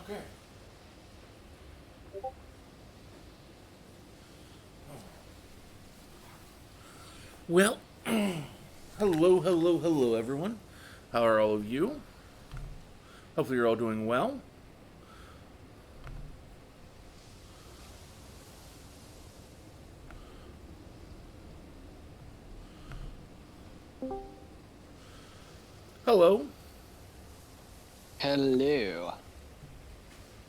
Okay. Well, hello, everyone. How are all of you? Hopefully, you're all doing well. Hello. Hello.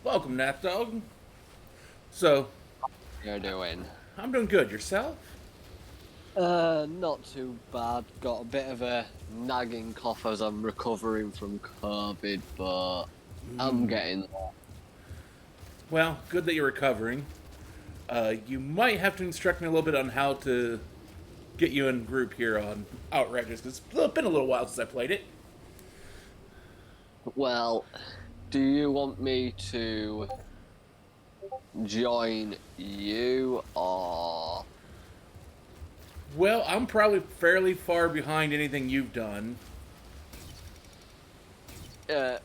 Welcome, Nat Dog. So, You're doing? I'm doing good. Yourself? Not too bad. Got a bit of a nagging cough as I'm recovering from COVID, but I'm getting there. Well, good that you're recovering. You might have to instruct me a little bit on how to get you in group here on Outriders, because it's been a little while since I played it. Well, do you want me to join you or Well, I'm probably fairly far behind anything you've done. Outrider,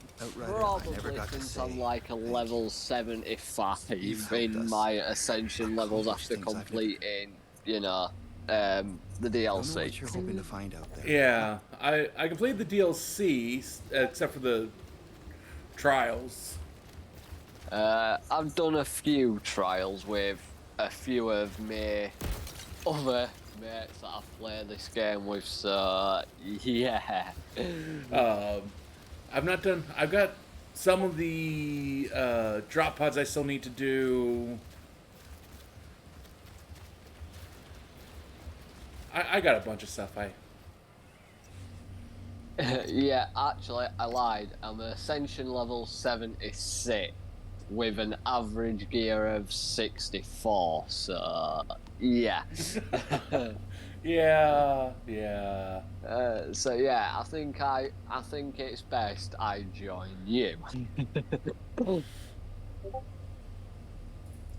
I never probably got to since say I'm like a thank level you. 75 You've helped in us my ascension levels accomplish after things I've never. completing, the I don't know what DLC. you're hoping to find out there. Yeah, I completed the DLC, except for the trials. I've done a few trials with a few of my other mates that I've played this game with, so yeah. I've not done. I've got some of the drop pods I still need to do. I got a bunch of stuff. Yeah, actually, I lied. I'm Ascension level 76 with an average gear of 64, so yeah. Yeah. So yeah, I think it's best I join you.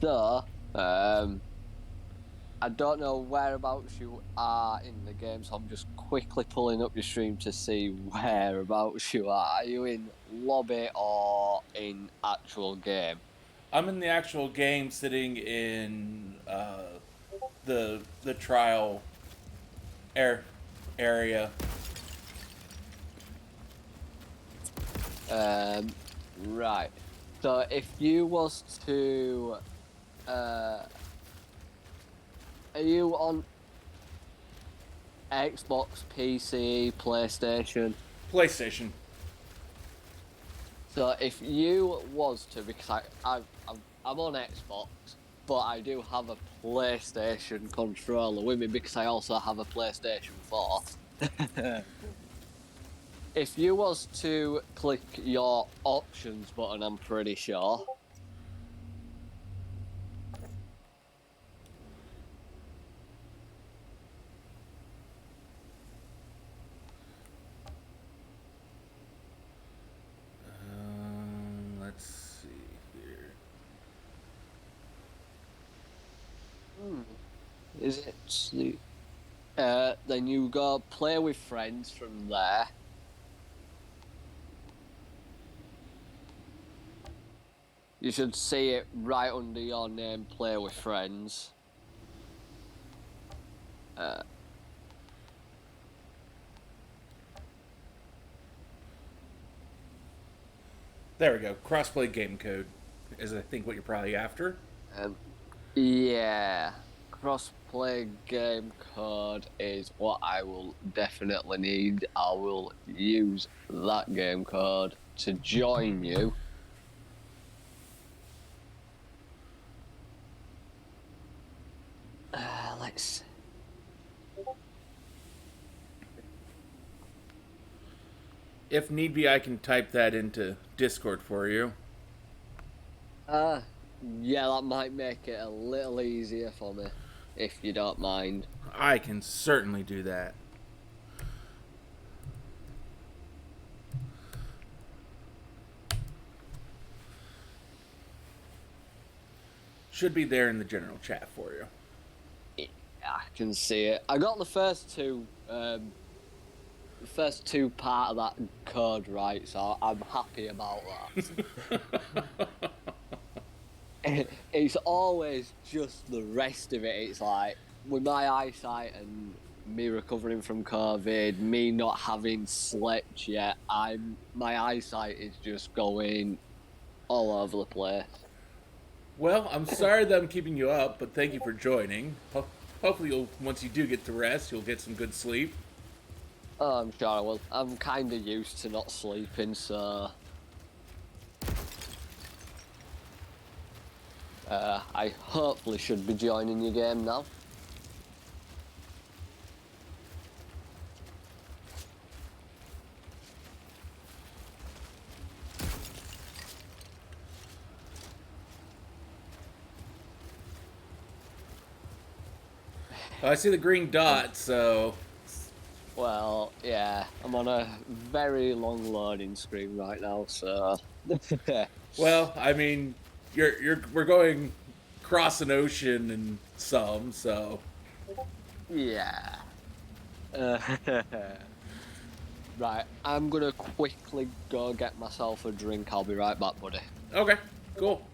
So, I don't know whereabouts you are in the game, so I'm just quickly pulling up your stream to see whereabouts you are. Are you in lobby or in actual game? I'm in the actual game, sitting in the trial air area. Right. So if you was to, uh, are you on Xbox, PC, PlayStation? PlayStation. So if you was to, because I'm on Xbox, but I do have a PlayStation controller with me because I also have a PlayStation 4. If you was to click your options button, I'm pretty sure. Let's see here. Is it the then you go play with friends from there. You should see it right under your name, play with friends. There we go. Crossplay game code is, I think, what you're probably after. Um, yeah, crossplay game code is what I will definitely need. I will use that game code to join you. Let's. If need be, I can type that into Discord for you. Yeah, that might make it a little easier for me, if you don't mind. I can certainly do that. Should be there in the general chat for you. Yeah, I can see it. I got the first two part of that code right, so I'm happy about that. It's always just the rest of it. It's like with my eyesight and me recovering from COVID, me not having slept yet, my eyesight is just going all over the place. Well, I'm sorry that I'm keeping you up, but thank you for joining. Hopefully, once you do get to rest, you'll get some good sleep. Oh, I'm sure I will. I'm kind of used to not sleeping, so I hopefully should be joining your game now. I see the green dot, so Well, yeah, I'm on a very long loading screen right now, so. well, I mean, we're going across an ocean and some, so Yeah. Right, I'm gonna quickly go get myself a drink. I'll be right back, buddy. okay, cool.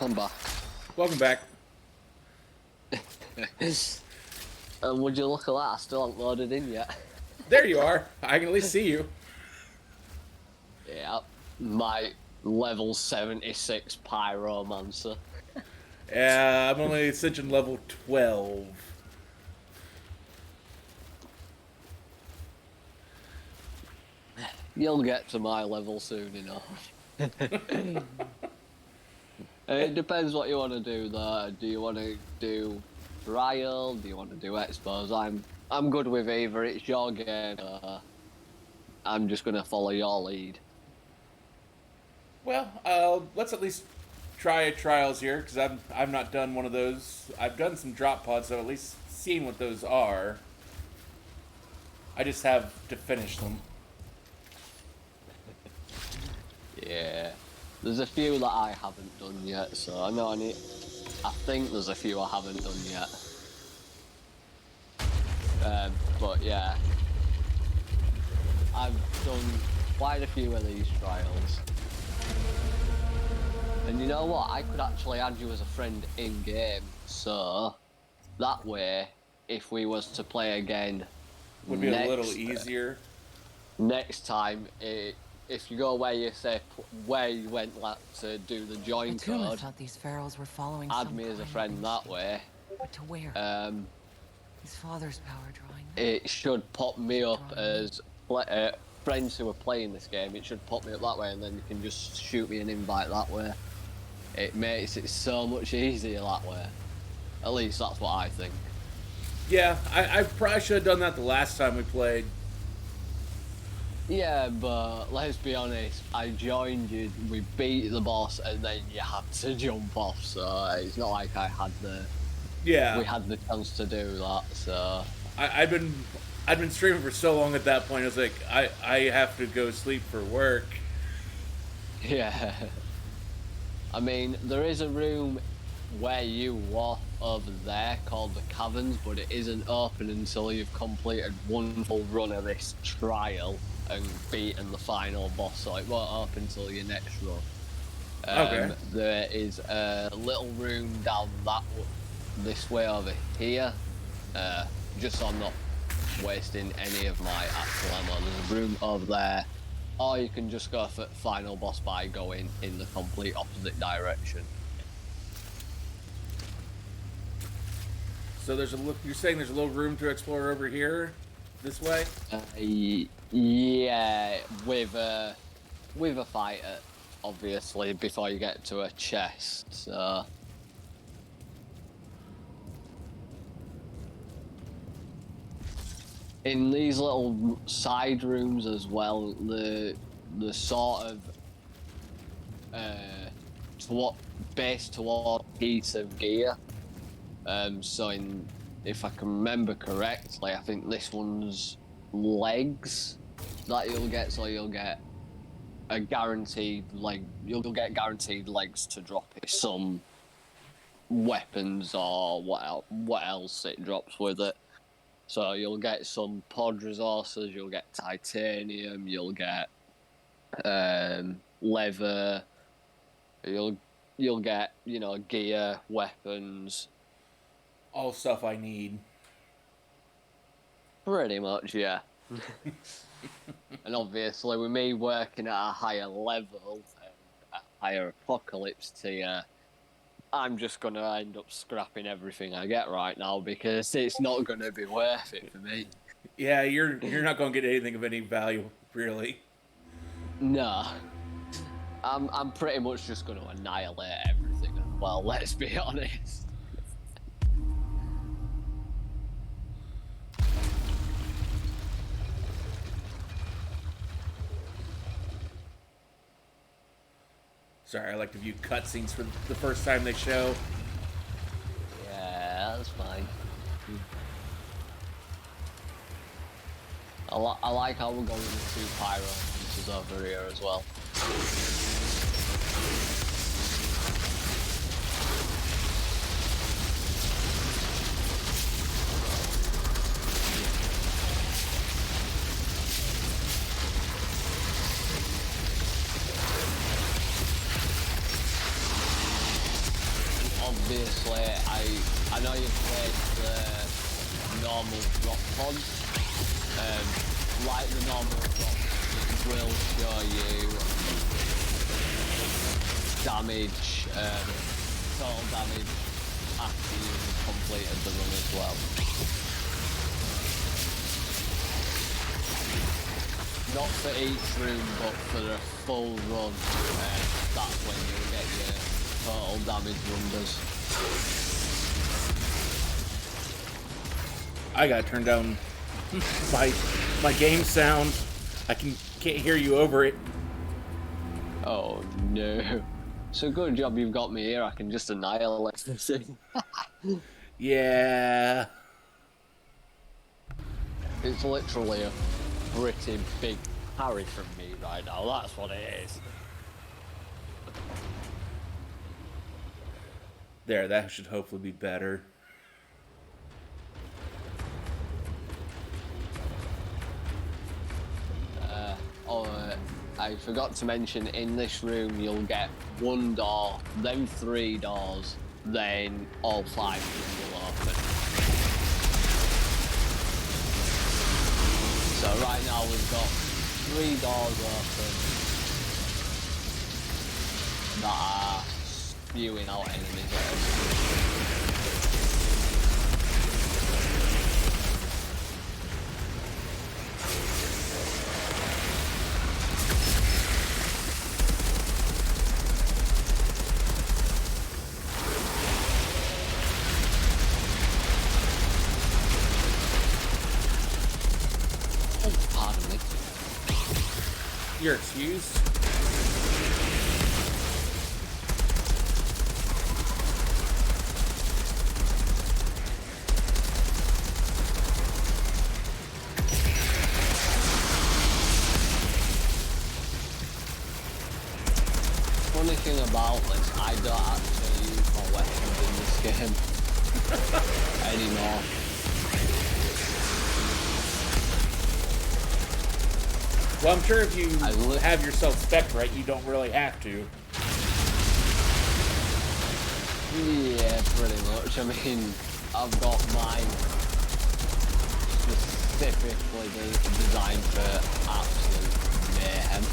I'm back. Welcome back. And would you look at that? I still haven't loaded in yet. There you are. I can at least see you. Yeah, my level 76 pyromancer. Yeah, I'm only ascension level 12. You'll get to my level soon enough. It depends what you want to do there. Do you want to do trial? Do you want to do expos? I'm good with either. It's your game. I'm just gonna follow your lead. Well, let's at least try trials here, because I've not done one of those. I've done some drop pods, so I've at least seen what those are. I just have to finish them. Yeah. There's a few that I haven't done yet, so I know I think there's a few I haven't done yet. But yeah, I've done quite a few of these trials. And you know what? I could actually add you as a friend in game, so that way, if we was to play again, Would be a little easier. Next time, if you go where you say where you went to do the join Atuma code, thought these pharaohs were following add some me as a kind friend of that way. But to where? His father's power drawing them. It should pop me up as friends who are playing this game. It should pop me up that way, and then you can just shoot me an invite that way. It makes it so much easier that way. At least that's what I think. Yeah, I probably should have done that the last time we played. Yeah, but let's be honest, I joined you, we beat the boss, and then you had to jump off, so it's not like I had we had the chance to do that, so... I've been streaming for so long at that point, I was like, I have to go sleep for work. Yeah. I mean, there is a room where you were over there called the Caverns, but it isn't open until you've completed one full run of this trial and beaten the final boss, so it won't open until your next run. Okay. There is a little room down this way over here, just so I'm not wasting any of my actual ammo. There's a room over there, or you can just go for final boss by going in the complete opposite direction. So you're saying there's a little room to explore over here, this way? Yeah, with a fighter, obviously, before you get to a chest. So in these little side rooms as well, the sort of based toward piece of gear. So if I can remember correctly, I think this one's legs that you'll get. So you'll get a guaranteed you'll get guaranteed legs to drop it. Some weapons or what else it drops with it. So you'll get some pod resources. You'll get titanium. You'll get leather. You'll get gear, weapons. All stuff I need. Pretty much, yeah. And obviously, with me working at a higher level, a higher apocalypse tier, I'm just going to end up scrapping everything I get right now because it's not going to be worth it for me. Yeah, you're not going to get anything of any value, really. Nah. I'm pretty much just going to annihilate everything. Well, let's be honest. Sorry, I like to view cutscenes for the first time they show. Yeah, that's fine. I like how we're going with 2 pyro pieces over here as well. Obviously, I know you've played the normal drop pods. Like the normal drop, it will show you damage, total damage after you've completed the run as well. Not for each room, but for the full run, that's when you'll get your total damage numbers. I gotta turn down my game sound. I can't hear you over it. Oh no. So good job you've got me here, I can just annihilate this thing. Yeah. It's literally a pretty big parry from me right now, that's what it is. There, that should hopefully be better. I forgot to mention, in this room you'll get 1 door, then 3 doors, then all 5 will open. So right now we've got 3 doors open that are spewing out enemies at us. Pardon me. You're excused. Funny thing about this, I don't actually use my weapons in this game anymore. Well, I'm sure if you have yourself spec right, you don't really have to. Yeah, pretty much. I mean, I've got mine specifically designed for absolute mayhem.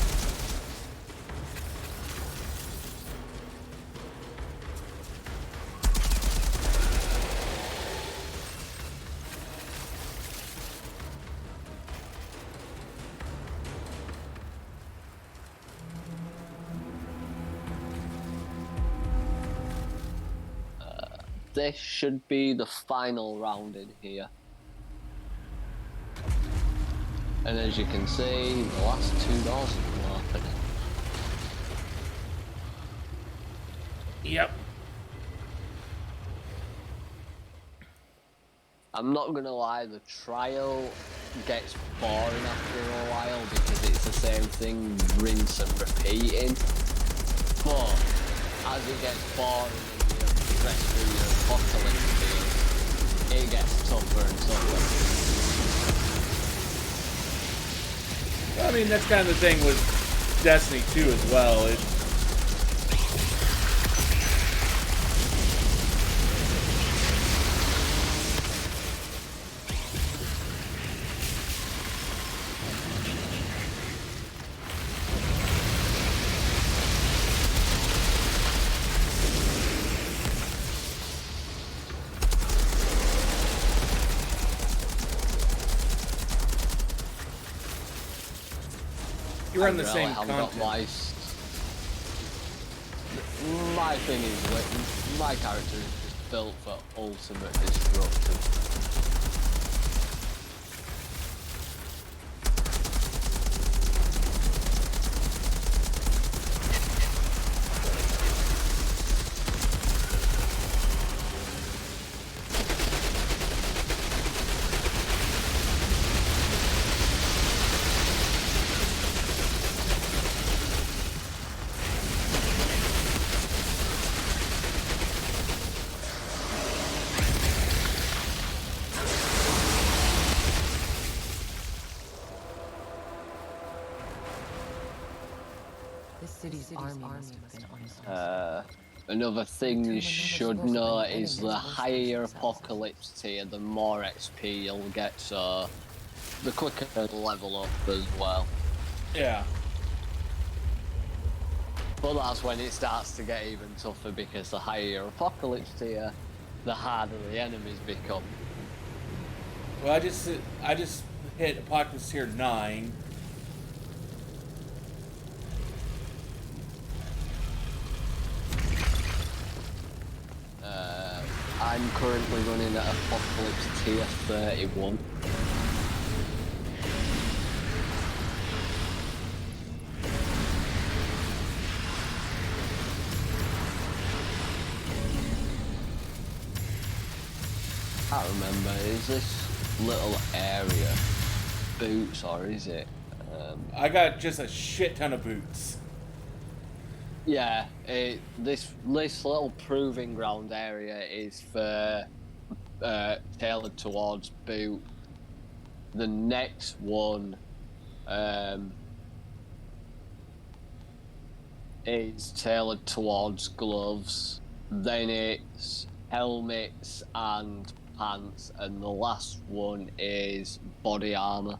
This should be the final round in here. And as you can see, the last 2 doors have been opening. Yep. I'm not gonna lie, the trial gets boring after a while because it's the same thing, rinse and repeating. But as it gets boring and you progress through your apocalypse field, it gets tougher and tougher. Well, I mean, that's kind of the thing with Destiny 2 as well. You run the same content. My thing is, my character is just built for ultimate destruction. This city's army must have been unstoppable. Another thing you should know is the higher your apocalypse tier, the more XP you'll get, so the quicker it'll level up as well. Yeah. But that's when it starts to get even tougher because the higher your apocalypse tier, the harder the enemies become. Well, I just hit Apocalypse Tier 9. I'm currently running at Apocalypse Tier 31. I can't remember, is this little area boots or is it? I got just a shit ton of boots. Yeah, this little proving ground area is for tailored towards boot. The next one is tailored towards gloves. Then it's helmets and pants, and the last one is body armor.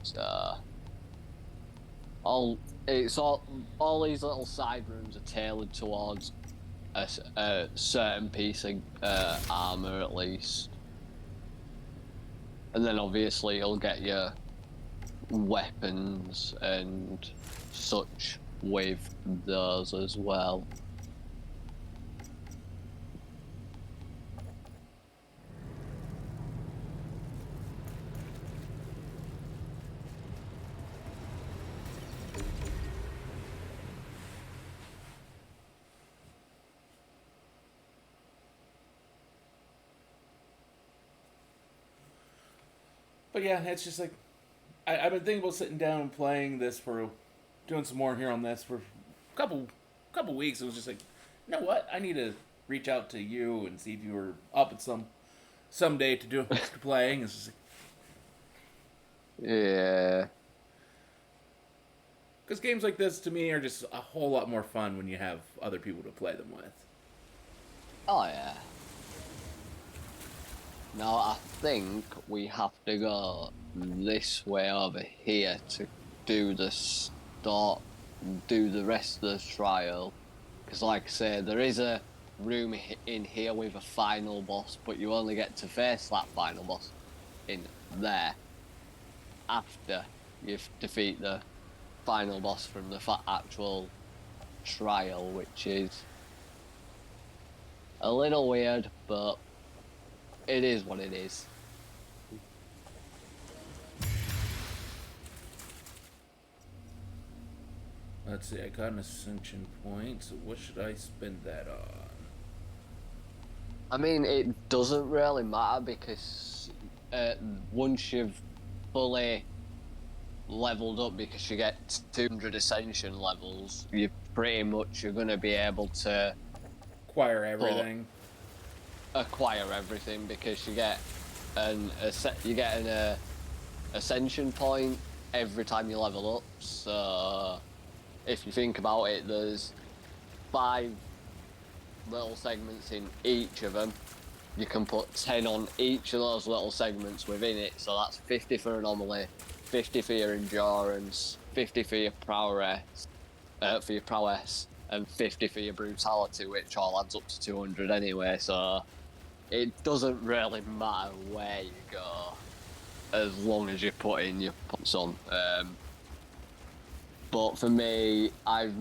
So all these little side rooms are tailored towards a certain piece of armor at least, and then obviously you'll get your weapons and such with those as well. But yeah, it's just like I've been thinking about sitting down and playing this doing some more here on this for a couple weeks. It was just like, you know what? I need to reach out to you and see if you were up at someday to playing. It's just like, Yeah. because games like this to me are just a whole lot more fun when you have other people to play them with. Oh yeah. Now I think we have to go this way over here to do the rest of the trial. Because like I say, there is a room in here with a final boss, but you only get to face that final boss in there after you defeat the final boss from the actual trial, which is a little weird, but it is what it is. Let's see, I got an ascension point, so what should I spend that on? I mean, it doesn't really matter because once you've fully leveled up, because you get 200 ascension levels, you're going to be able to Acquire everything. acquire everything because you get an ascension point every time you level up. So if you think about it, there's 5 little segments in each of them. You can put 10 on each of those little segments within it, so that's 50 for anomaly, 50 for your endurance, 50 for your prowess, and 50 for your brutality, which all adds up to 200 anyway. So it doesn't really matter where you go, as long as you put in your points on. But for me, I've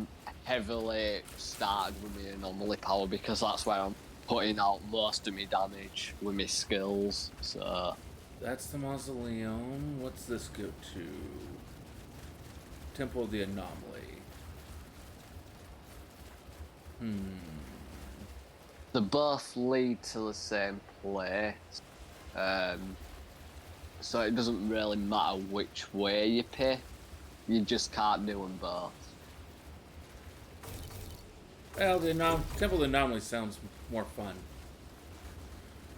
heavily started with my anomaly power because that's where I'm putting out most of my damage with my skills. So That's the mausoleum. What's this go to? Temple of the Anomaly. they both lead to the same place. So it doesn't really matter which way you pick. You just can't do them both. Well, the Temple of the Anomaly sounds more fun.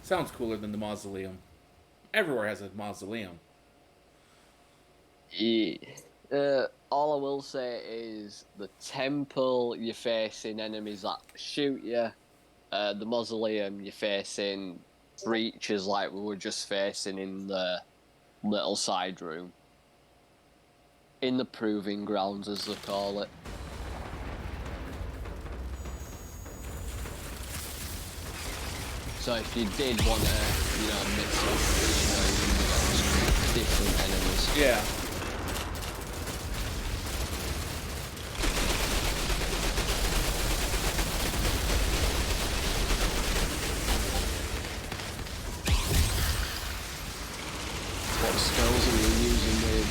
Sounds cooler than the mausoleum. Everywhere has a mausoleum. Yeah. All I will say is the temple, you're facing enemies that shoot you. The mausoleum, you're facing creatures like we were just facing in the little side room. In the proving grounds, as they call it. So if you did want to, mix up, different enemies. Yeah. What skills are you using with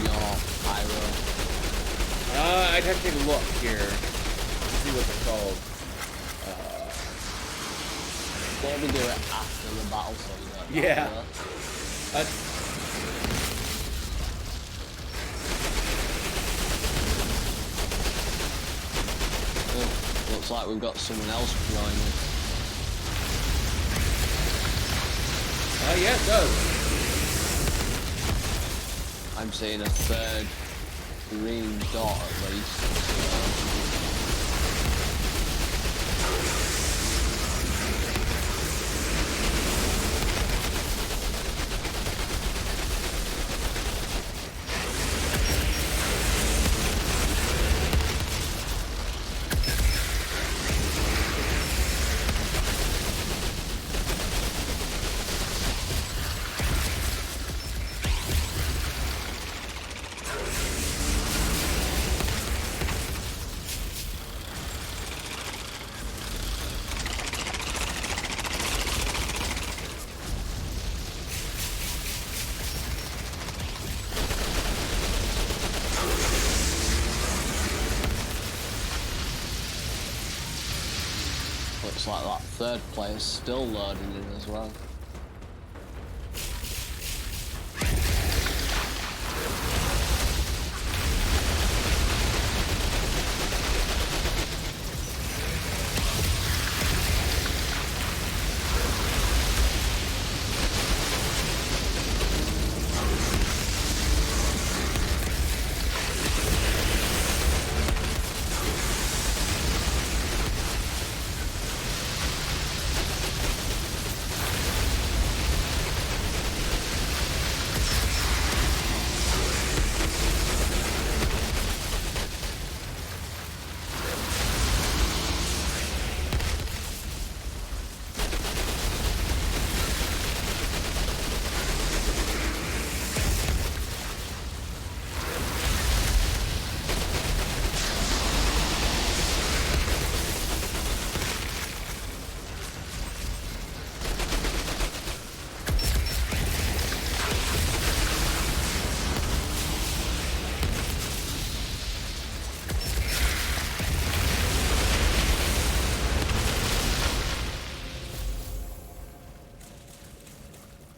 your pyro? I'd have to take a look here. See what they're called. Maybe do it after the battle so you don't Yeah. know. Oh, looks like we've got someone else joining. Yeah, it does. I'm seeing a third green dot at least. Looks like that third player's still loading in as well.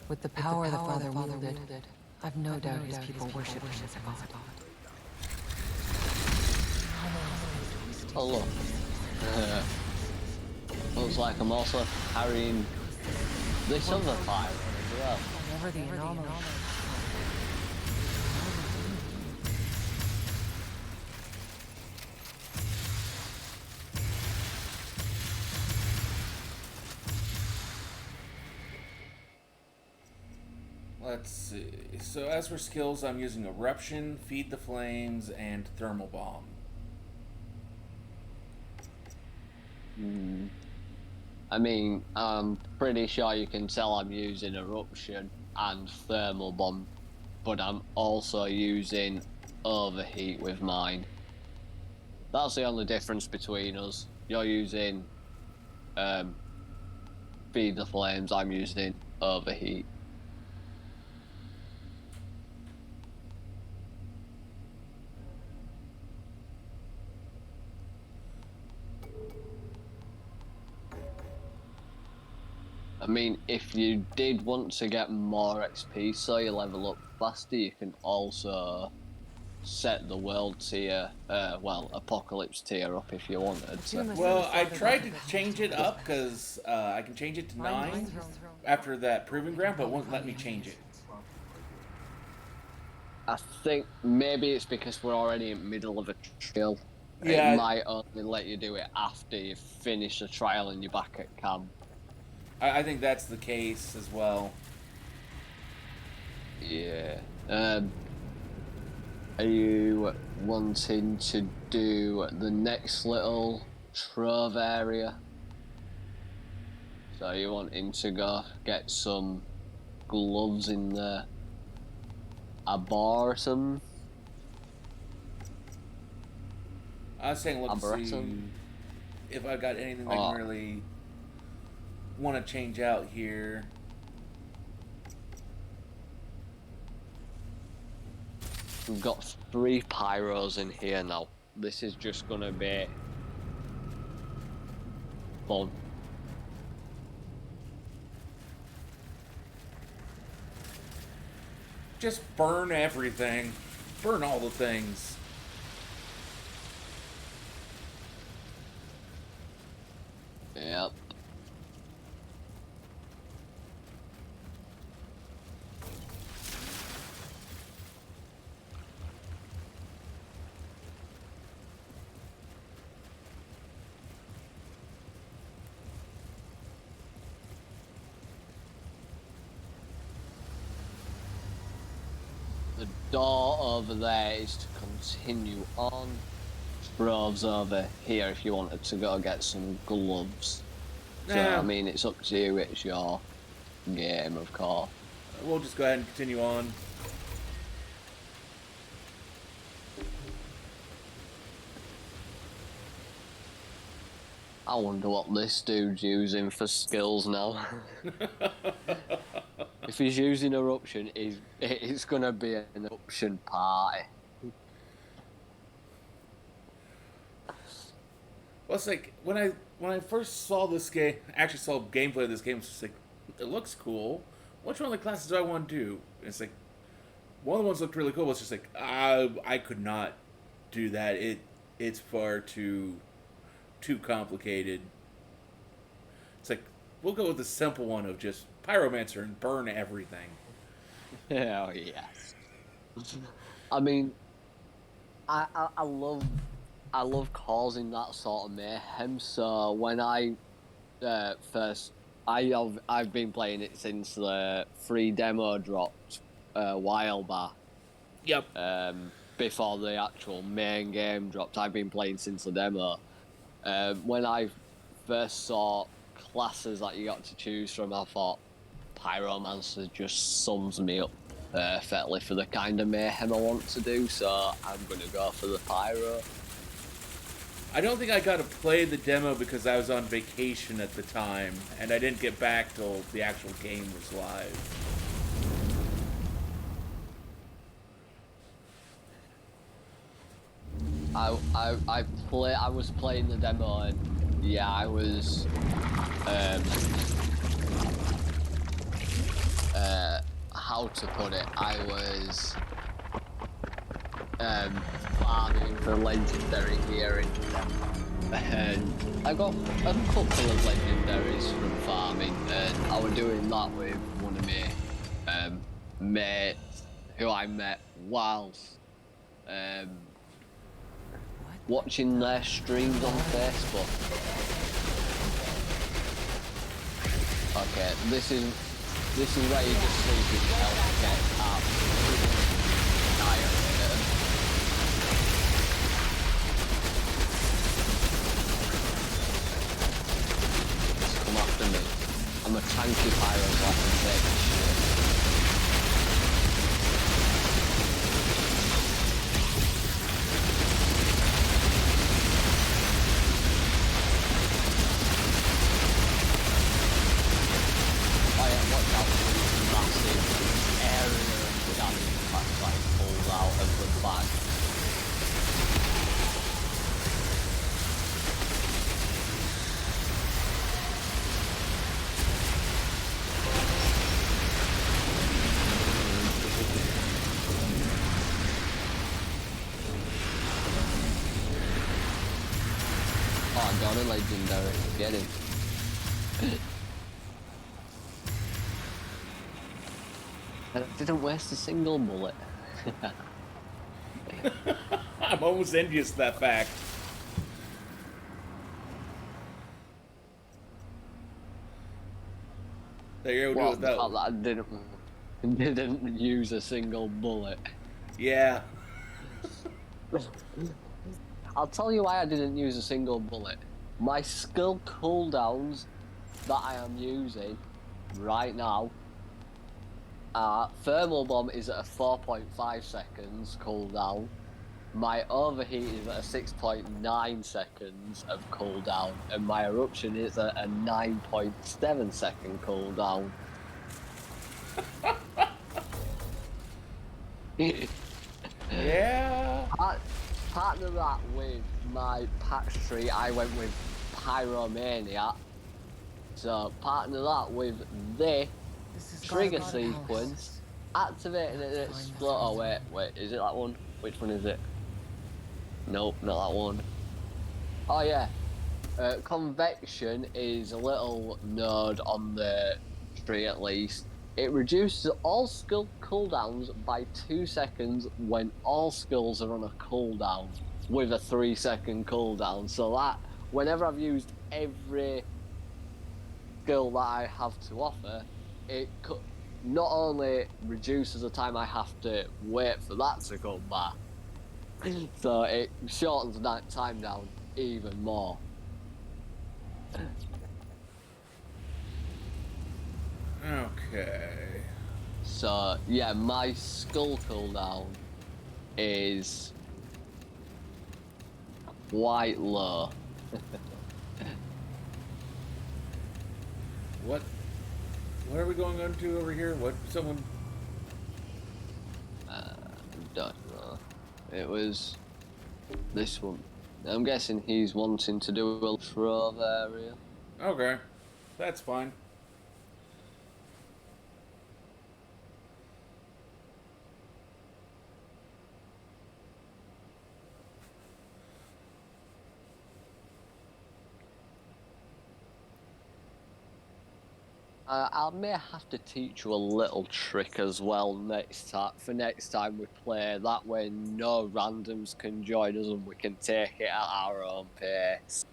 With the power the Father wielded, I've no doubt his people worship him as a god. Oh look. Looks like I'm also carrying this other fire as well. Whatever the anomaly. Let's see. So as for skills, I'm using Eruption, Feed the Flames, and Thermal Bomb. I mean, I'm pretty sure you can tell I'm using Eruption and Thermal Bomb, but I'm also using Overheat with mine. That's the only difference between us. You're using Feed the Flames, I'm using Overheat. I mean, if you did want to get more XP so you level up faster, you can also set the world tier, Apocalypse tier up if you wanted to. Well, I tried to change it up because I can change it to 9 after that Proving Ground, but it won't let me change it. I think maybe it's because we're already in the middle of a trial. Yeah. It might only let you do it after you finish the trial and you're back at camp. I think that's the case as well. Yeah. Are you wanting to do the next little trove area? So you wanting to go get some gloves in there? A bar or something? I was saying, look, to see if I got anything I can really want to change out here. We've got 3 pyros in here now. This is just gonna be fun. Just burn everything. Burn all the things. Yep. The door over there is to continue on. Trove's over here if you wanted to go get some gloves. So, I mean, it's up to you, it's your game, of course. We'll just go ahead and continue on. I wonder what this dude's using for skills now. If he's using Eruption, it's gonna be an Eruption party. Well, it's like when I first saw this game, actually saw gameplay of this game, it's just like, it looks cool. Which one of the classes do I want to do? And it's like one of the ones looked really cool. But it's just like I could not do that. It's far too complicated. It's like we'll go with the simple one of just Pyromancer and burn everything. Hell yes. I mean, I love causing that sort of mayhem. So when I've been playing it since the free demo dropped a while back. Yep. Before the actual main game dropped, I've been playing since the demo. When I first saw classes that you got to choose from, I thought Pyromancer just sums me up perfectly for the kind of mayhem I want to do, so I'm gonna go for the Pyro. I don't think I got to play the demo because I was on vacation at the time, and I didn't get back till the actual game was live. I was playing the demo and yeah, how to put it. I was farming for legendary gear and I got a couple of legendaries from farming, and I was doing that with one of my mates who I met whilst watching their streams on Facebook. Okay, this is where you just see his health get absolutely annihilated. Just come after me. I'm a tanky pyro, so I can take this shit. Oh yeah, watch out for this massive area of damage that's like pulled out of the bag. Oh, I got a legendary. Get him. I didn't waste a single bullet. I'm almost envious of that fact. That you're able to do Well, it the without. fact that I didn't use a single bullet. Yeah. I'll tell you why I didn't use a single bullet. My skill cooldowns that I am using right now thermal bomb is at a 4.5 seconds cooldown. My overheat is at a 6.9 seconds of cooldown, and my eruption is at a 9.7 second cooldown. Yeah. Partner that with my patch tree, I went with Pyromaniac. So partner that with this trigger sequence, activating it and explode. Oh wait, is it that one? Which one is it? Nope, not that one. Oh yeah, convection is a little node on the tree at least. It reduces all skill cooldowns by 2 seconds when all skills are on a cooldown with a 3-second cooldown. So that whenever I've used every skill that I have to offer, it not only reduces the time I have to wait for that to come back, so it shortens that time down even more. Okay. So yeah, my skull cooldown is quite low. What are we going on to over here? What? Someone. Don't know. It was this one. I'm guessing he's wanting to do a Trove area. Okay. That's fine. I may have to teach you a little trick as well next time we play. That way, no randoms can join us and we can take it at our own pace.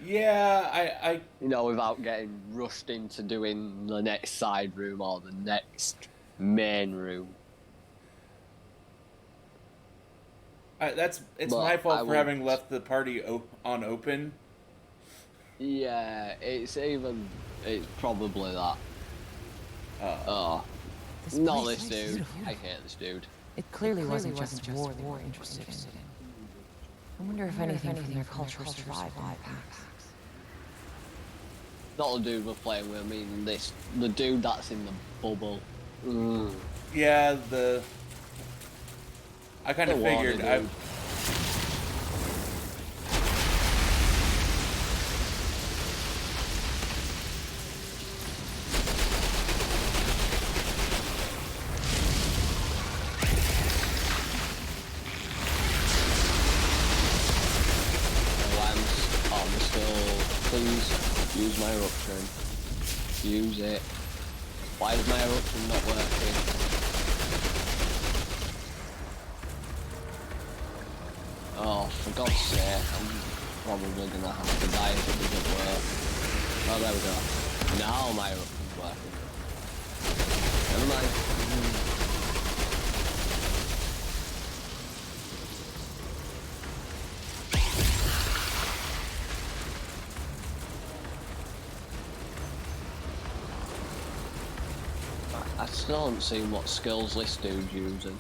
Yeah, I You know, without getting rushed into doing the next side room or the next main room. it's But my fault I for will- having left the party on open. Yeah, it's probably that. Oh, This not place this is dude. beautiful. I hate this dude. It clearly wasn't just war they were interested in. I wonder if anything from their culture survived in the past. Not the dude we're playing with. I mean, the dude that's in the bubble. Yeah, I kind of The water figured. dude. my eruption. Use it. Why is my eruption not working? Oh, for God's sake, I'm probably gonna have to die if it doesn't work. Oh, there we go. Now my eruption's working. Never mind. I still haven't seen what skills this dude's using.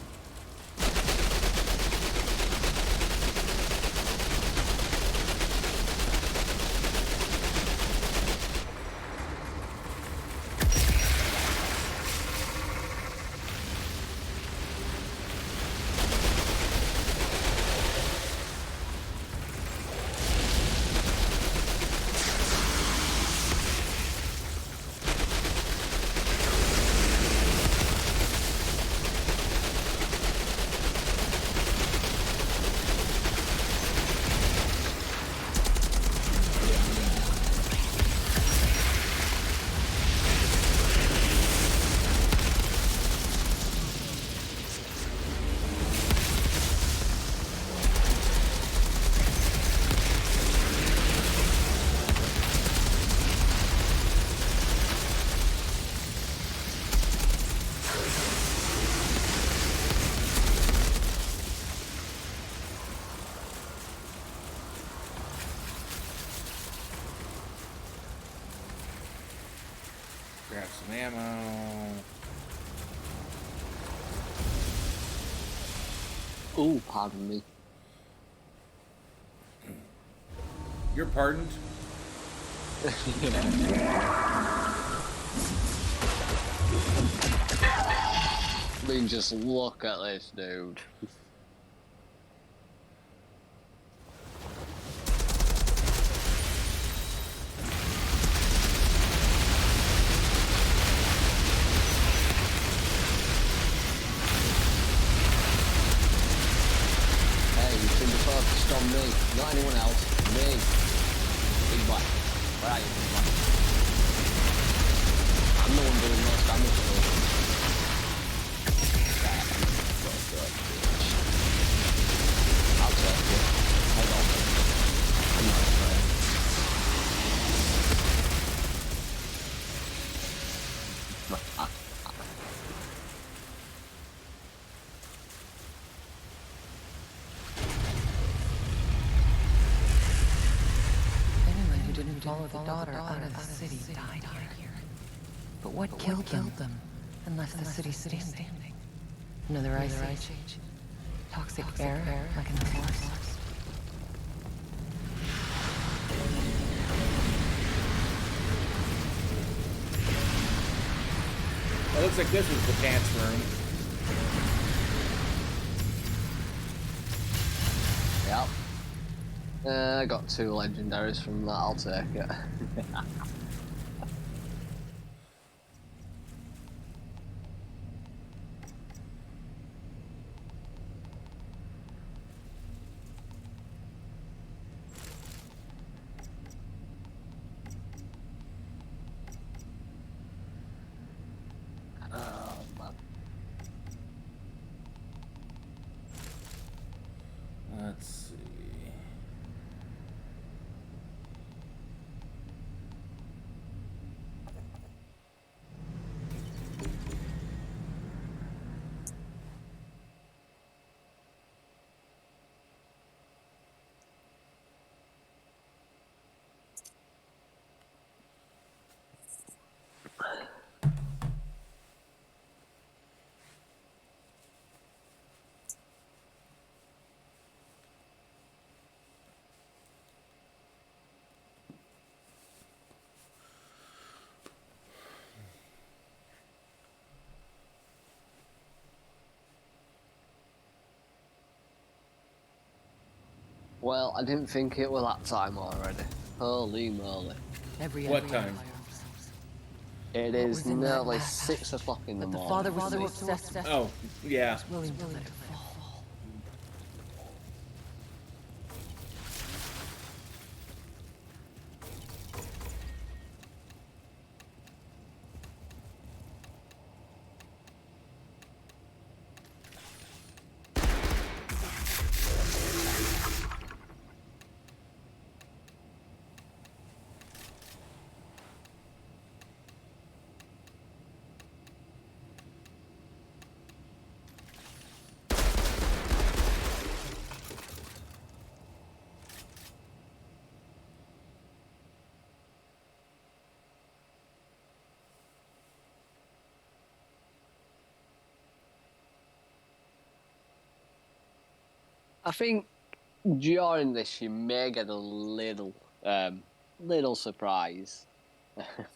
Grab some ammo. Ooh, pardon me. You're pardoned. I mean, just look at this dude. Focused on me, not anyone else. Me. Big black. Where are you, Big Black? I'm the one doing most damage to him. I'll take it. Hold on. I'm not afraid. Follow the daughter out of the city died here. But what killed them and left the city standing? Another ice age. Toxic air like in the forest. It looks like this was the pants room. Yep. I got 2 legendaries from that, I'll take it. Oh, man. Let's see. Well, I didn't think it was that time already. Holy moly. What time? It is nearly 6 o'clock in the The morning. father was so obsessed. Oh, yeah. Willing to let it fall. I think during this you may get a little surprise.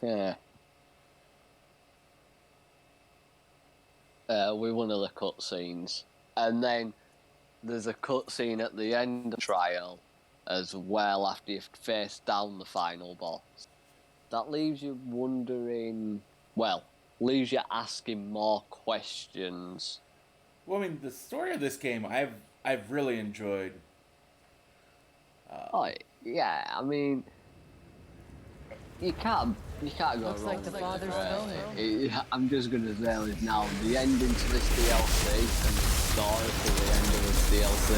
With one of the cutscenes, and then there's a cutscene at the end of the trial as well after you've faced down the final boss. That leaves you wondering. Well, leaves you asking more questions. Well, I mean, the story of this game, I've really enjoyed. Oh yeah, I mean, you can't go Looks wrong like the with father's it, really. I'm just gonna say this now: the ending to this DLC and the story to the end of this DLC,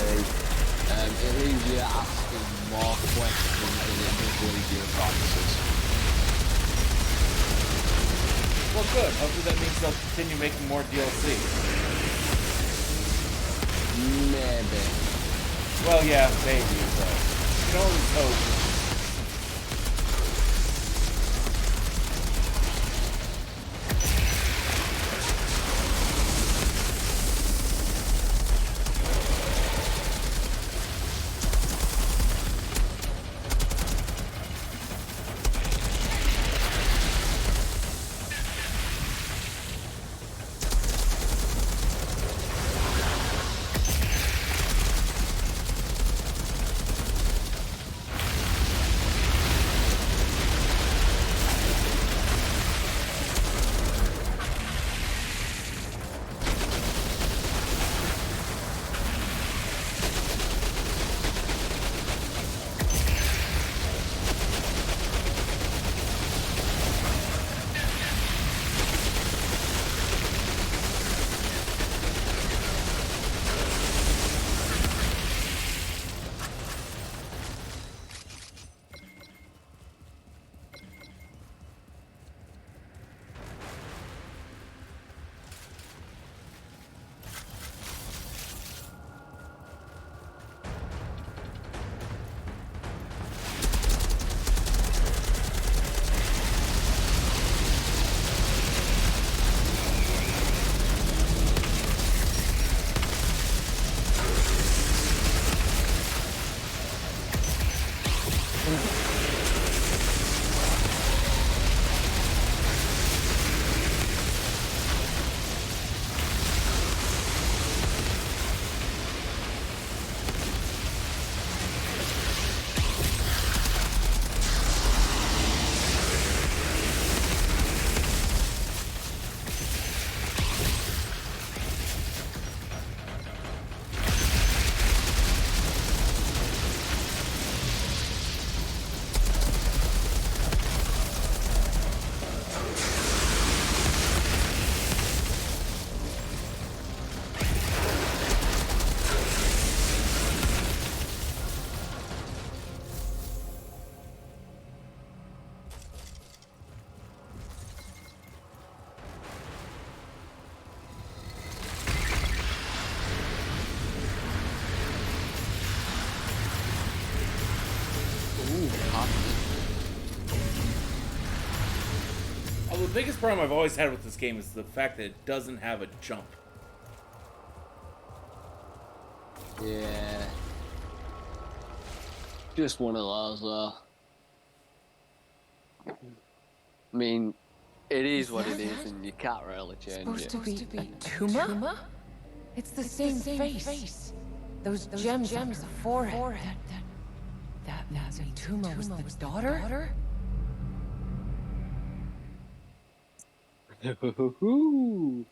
it leaves you asking more questions than it does leave you with answers. Well, good. Hopefully that means they'll continue making more DLC. Maybe. Well, yeah, maybe, but you can always hope. The biggest problem I've always had with this game is the fact that it doesn't have a jump. Yeah. Just one of those, though. I mean, it is what it is, and you can't really change it. Supposed to be a tumor? It's the same face. Those gems, the forehead. That means a tumor was the daughter? Ooh.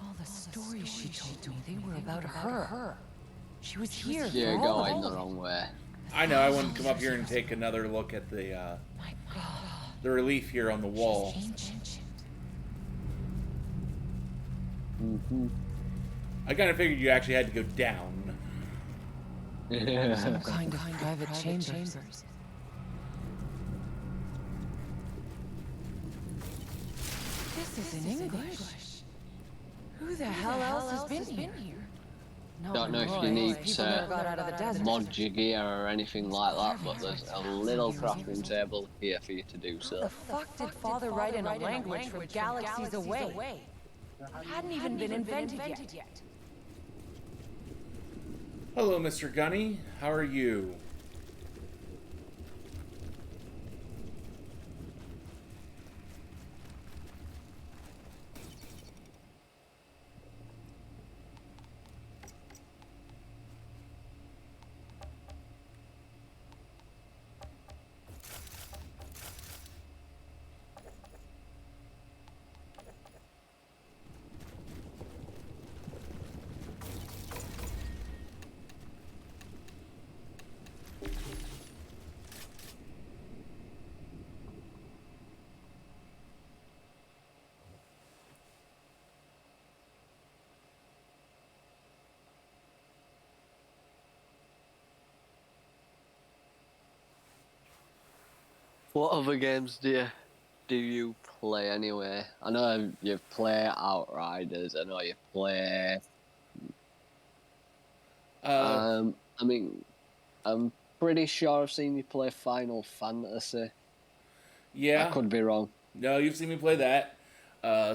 All the stories she told me, they were about her. She was here. You're going the wrong way. I know, I wouldn't come up here and take another look at the My God. the relief here on the wall. Mm-hmm. I kind of figured you actually had to go down. Some kind of private chambers. This is in English. Who the hell else has been here? Don't know if you need to mod your gear or anything like that, but there's a little crafting table here for you to do How so. the fuck did Father write in a language from galaxies away? It hadn't even been invented yet. Hello, Mr. Gunny. How are you? What other games do you play anyway? I know you play Outriders. I know you play. I mean, I'm pretty sure I've seen you play Final Fantasy. Yeah. I could be wrong. No, you've seen me play that.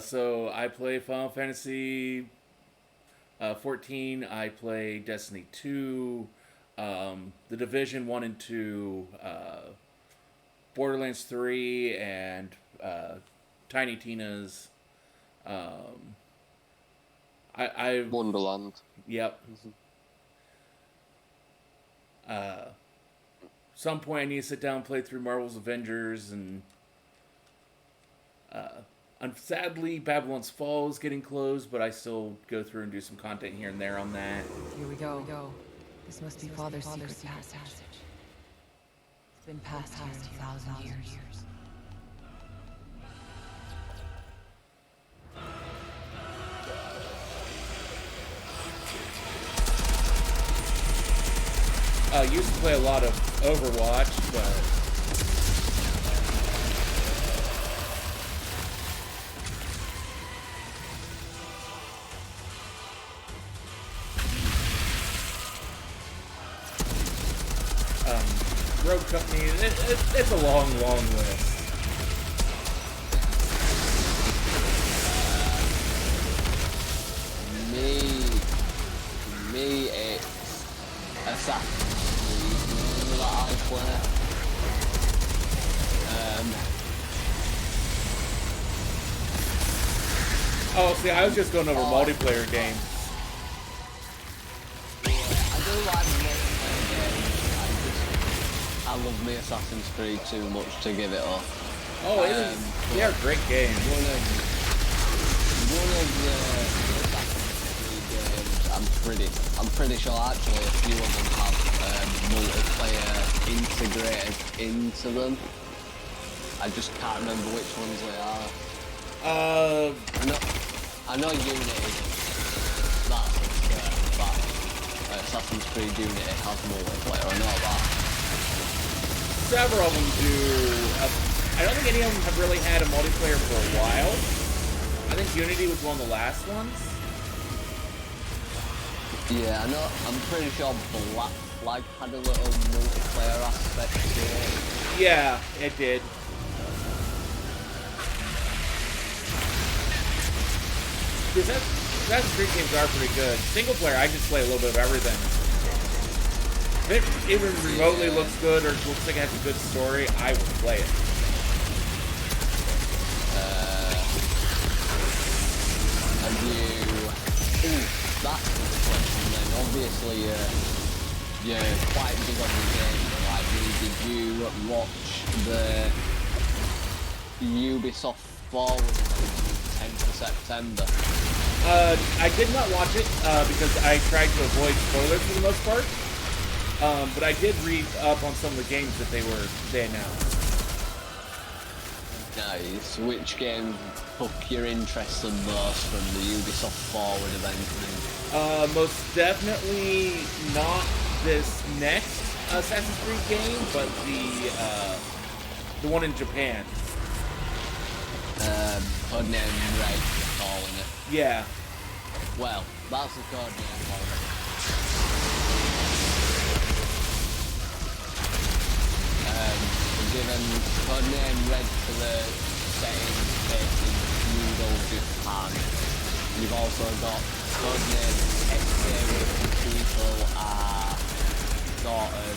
So I play Final Fantasy 14. I play Destiny 2, The Division 1 and 2, Borderlands 3, and Tiny Tina's. I Wonderland. Yep. Some point I need to sit down and play through Marvel's Avengers, and sadly Babylon's Fall is getting closed, but I still go through and do some content here and there on that. Here we go. This must be Father's secret passage. It's been passed here in 1,000 years. I used to play a lot of Overwatch, but Rogue Company, it's a long list. Me, it's Assassin's Creed that I play. Oh, see, I was just going over multiplayer games. I do like multiplayer games. I love me Assassin's Creed too much to give it up. Oh, they are great games. One of the Assassin's Creed games, I'm pretty sure actually a few of them have multiplayer integrated into them. I just can't remember which ones they are. I know Unity doesn't. That's a fact. Assassin's Creed Unity has multiplayer, I know that. Several of them do. I don't think any of them have really had a multiplayer for a while. I think Unity was one of the last ones. Yeah, I know. I'm pretty sure Black Flag had a little multiplayer aspect to it. Yeah, it did. Because Assassin's Creed games are pretty good. Single player, I just play a little bit of everything. If it even remotely looks good or looks like it has a good story, I will play it. Have you... Ooh, that's a good question then. Obviously, you're quite big on the game. Like, did you watch the Ubisoft Forward event on the 10th of September? I did not watch it because I tried to avoid spoilers for the most part. But I did read up on some of the games that they announced. Nice. Which game took your interest the most from the Ubisoft Forward event? Most definitely not this next Assassin's Creed game, but the one in Japan. Codename Red, they're calling it. Yeah. Well, that's the codename for it. Given codename Red to the setting based in feudal Japan. You've also got codename XA, which people are sort of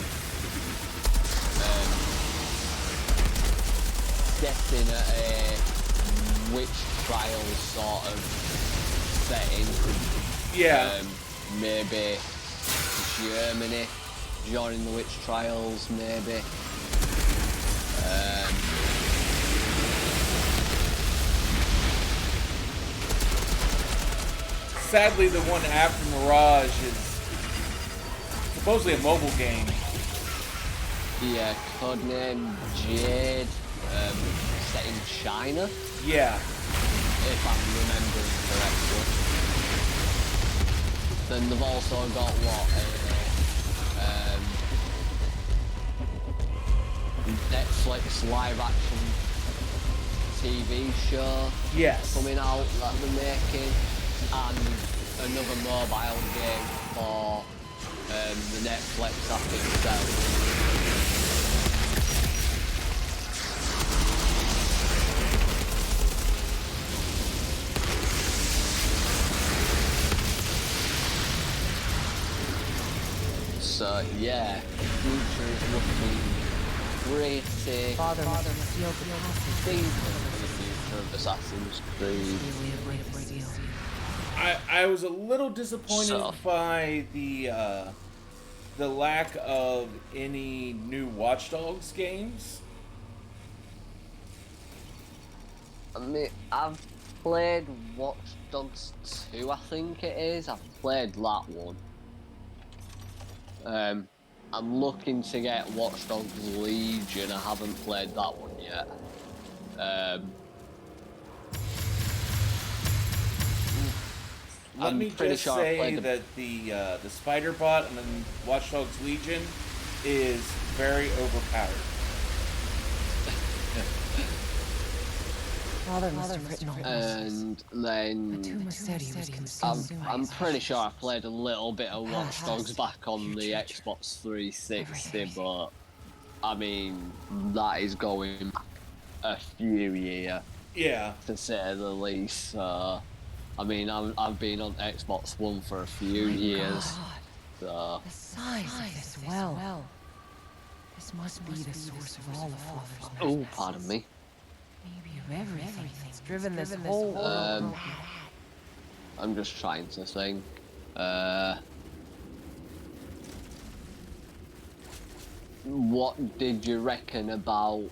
guessing at a witch trials sort of setting. Yeah. Maybe Germany during the witch trials, maybe. Sadly, the one after Mirage is supposedly a mobile game. Yeah, codename Jade, set in China. Yeah. If I'm remembering correctly. Then they've also got Netflix live action TV show coming out that they're making, and another mobile game for the Netflix app itself. So yeah, future is looking pretty Father must have sealed the passage. decent for the future of Assassin's Creed. I was a little disappointed by the lack of any new Watch Dogs games. I mean, I've played Watch Dogs 2, I think it is. I've played that one. I'm looking to get Watch Dogs Legion. I haven't played that one yet. Let me just say that the Spider Bot and then Watch Dogs Legion is very overpowered. Father must have written all this. And then The tomb said he was consumed by I'm his pretty sure I ashes. played a little bit of Watch Dogs back on the Xbox 360, but I mean that is going a few years, to say the least. I mean, I've been on Xbox One for a few years. So. The size of this well. This must be the source of all the Father's Oh, madness. pardon me. Maybe of everything that's driven this whole world. I'm just trying to think. What did you reckon about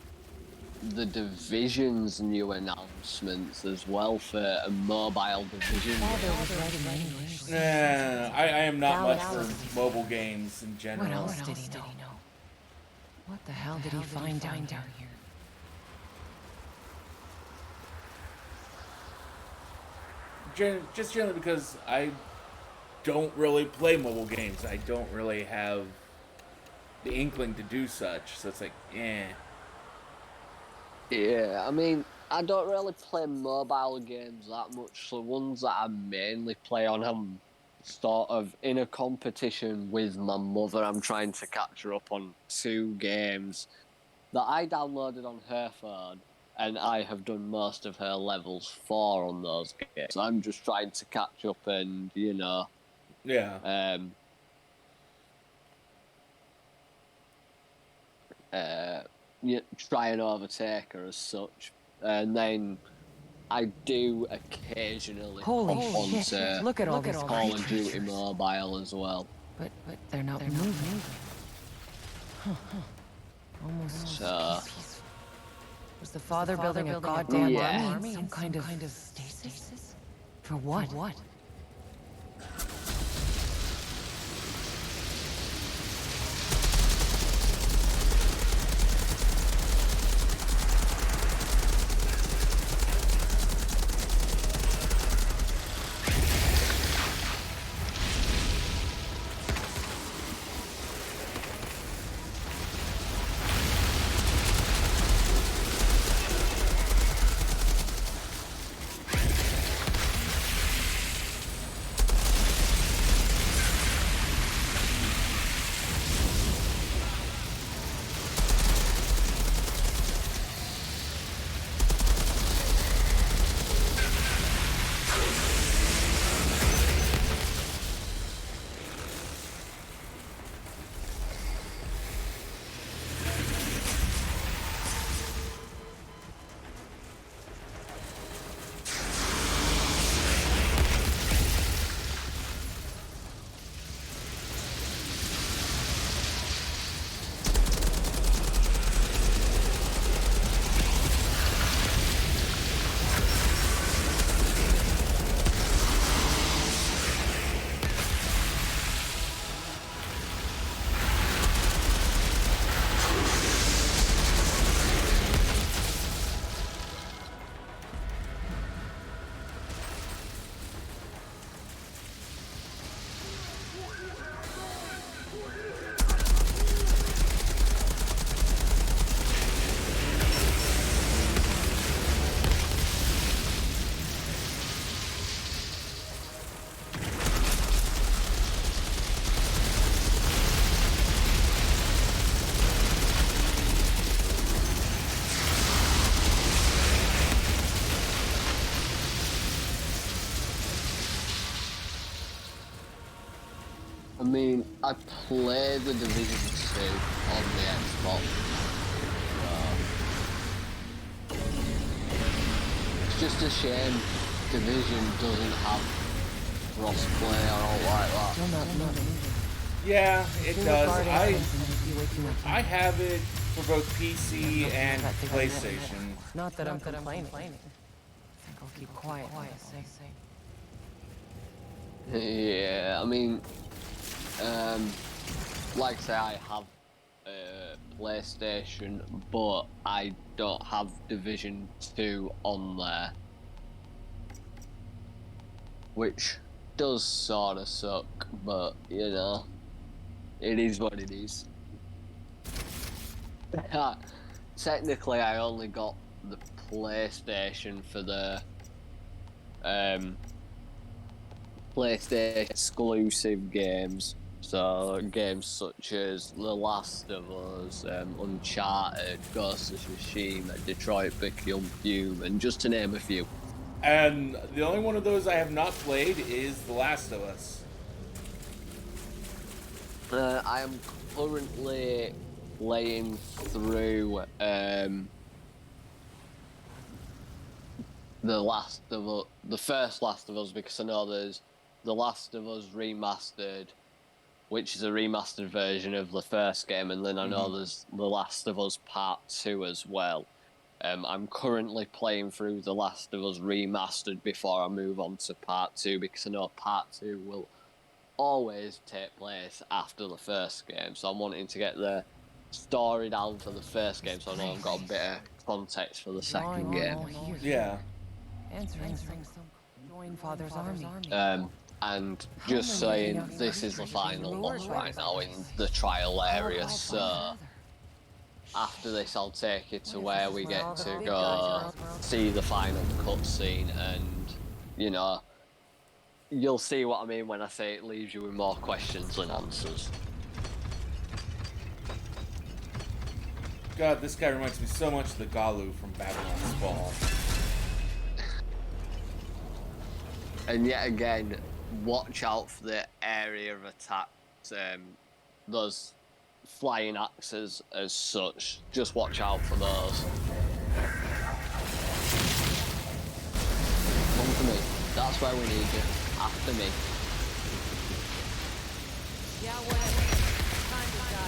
the Division's new announcements as well for a mobile Division? Father was writing in English. I am not much for mobile games in general. What else did he know? What the hell did he find down here? Just generally because I don't really play mobile games. I don't really have the inkling to do such. So it's like, Yeah, I mean, I don't really play mobile games that much. The ones that I mainly play on, I'm sort of in a competition with my mother. I'm trying to catch her up on 2 games that I downloaded on her phone, and I have done most of her levels 4 on those games. So I'm just trying to catch up and, try and overtake her as such. And then I do occasionally Holy hop onto shit. Look at all this Call of Duty Mobile as well. But they're not moving. Almost So, peaceful. Was the father building a goddamn Yeah. army? Some kind of stasis? For what? mean, I played the Division 2 on the Xbox. It's just a shame Division doesn't have crossplay. I don't like that. Still not moving. Yeah, it Feel does. guard I instincts and it'd be way too much. I have it for both PC and PlayStation. Not that I'm complaining. I think I'll keep quiet. Yeah, I mean, like I say, I have PlayStation, but I don't have Division 2 on there, which does sort of suck, but you know, it is what it is. Technically, I only got the PlayStation for the PlayStation exclusive games. So games such as The Last of Us, Uncharted, Ghost of Tsushima, Detroit Become Human, just to name a few. And the only one of those I have not played is The Last of Us. I am currently playing through the first Last of Us, because I know there's The Last of Us Remastered, which is a remastered version of the first game, and then I know there's The Last of Us Part 2 as well. I'm currently playing through The Last of Us Remastered before I move on to Part 2, because I know Part 2 will always take place after the first game, so I'm wanting to get the story down for the first game, so I know I've got a bit of context for the second game. Yeah. Answering some join Father's army. And just saying, this is the final boss right now in the trial area, so after this I'll take you to where we get to go see the final cutscene, and you know, you'll see what I mean when I say it leaves you with more questions than answers. God, this guy reminds me so much of the Galu from Babylon's Fall. And yet again, watch out for the area of attack. Those flying axes as such, just watch out for those. Come to me. That's where we need you. After me.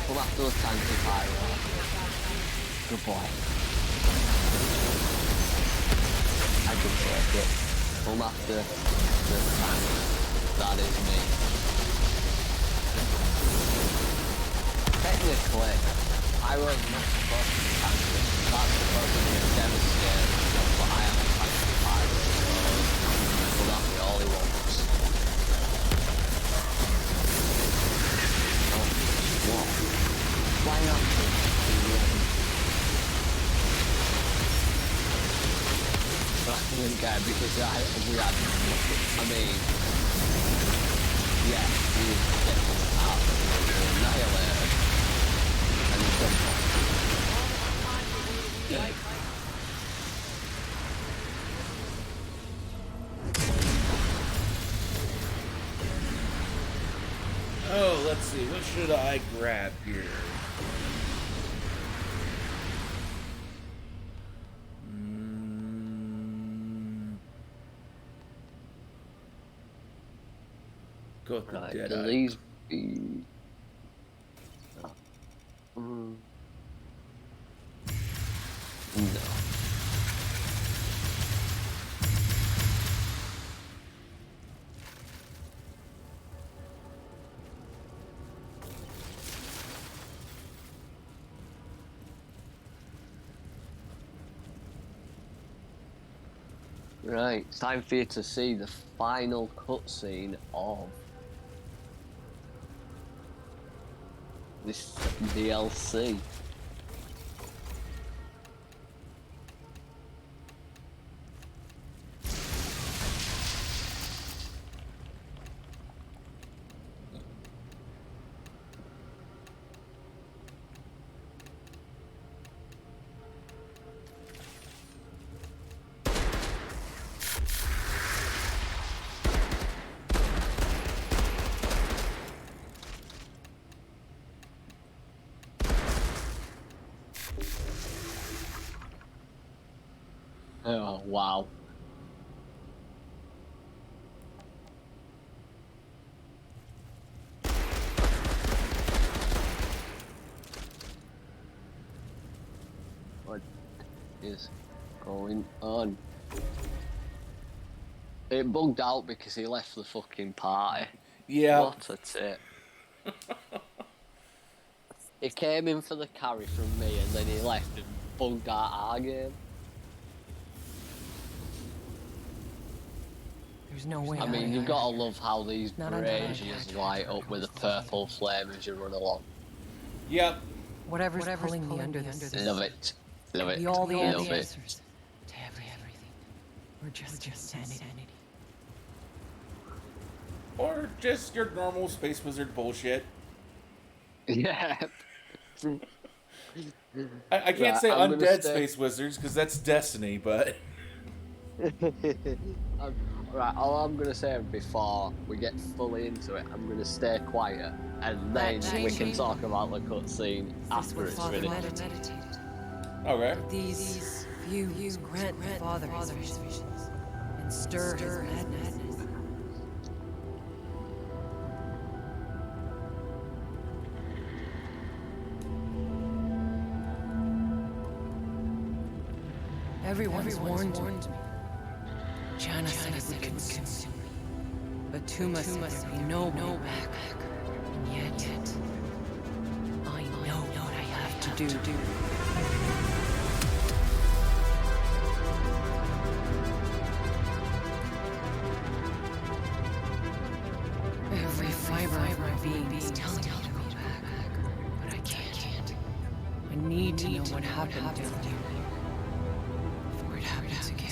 Come after the tanky pyro. Good boy. I can take it. Come after the tank. That is me. Technically, I was not supposed to be tanky. That's supposed to be a devastator, but I am a tanky pyro, so that's the all he wants. Oh, what? Why not? Guy, because I mean, yeah, he was getting absolutely annihilated, and he's done Oh, let's see, what should I grab here? Go with the right, dead can eye. these be... No. Right, it's time for you to see the final cutscene of this DLC. Oh, wow. What is going on? It bugged out because he left the fucking party. Yeah. What a tip. He came in for the carry from me and then he left and bugged out our game. There's no way. I mean, you've got to love how these Not under braziers light up with a purple flame as you run along. Yep. Whatever's pulling me under this. Love it. Love it. Be all the Love it. answers to everything. We're just insanity. Or just your normal Space Wizard bullshit. Yeah. I can't Right, say I'm gonna undead stay- Space Wizards because that's Destiny, but Right, all I'm going to say before we get fully into it, I'm going to stay quiet and then we can talk about the cutscene after it's finished. okay. These views grant Father his visions and stir his madness. Everyone's warned me. Jana said it would consume me. But Tuma said there'd be no way back. And yet, I know what I have to do. Every fiber of my being is telling me to go back. But I can't. I need to know what happened down here. Before it happens again.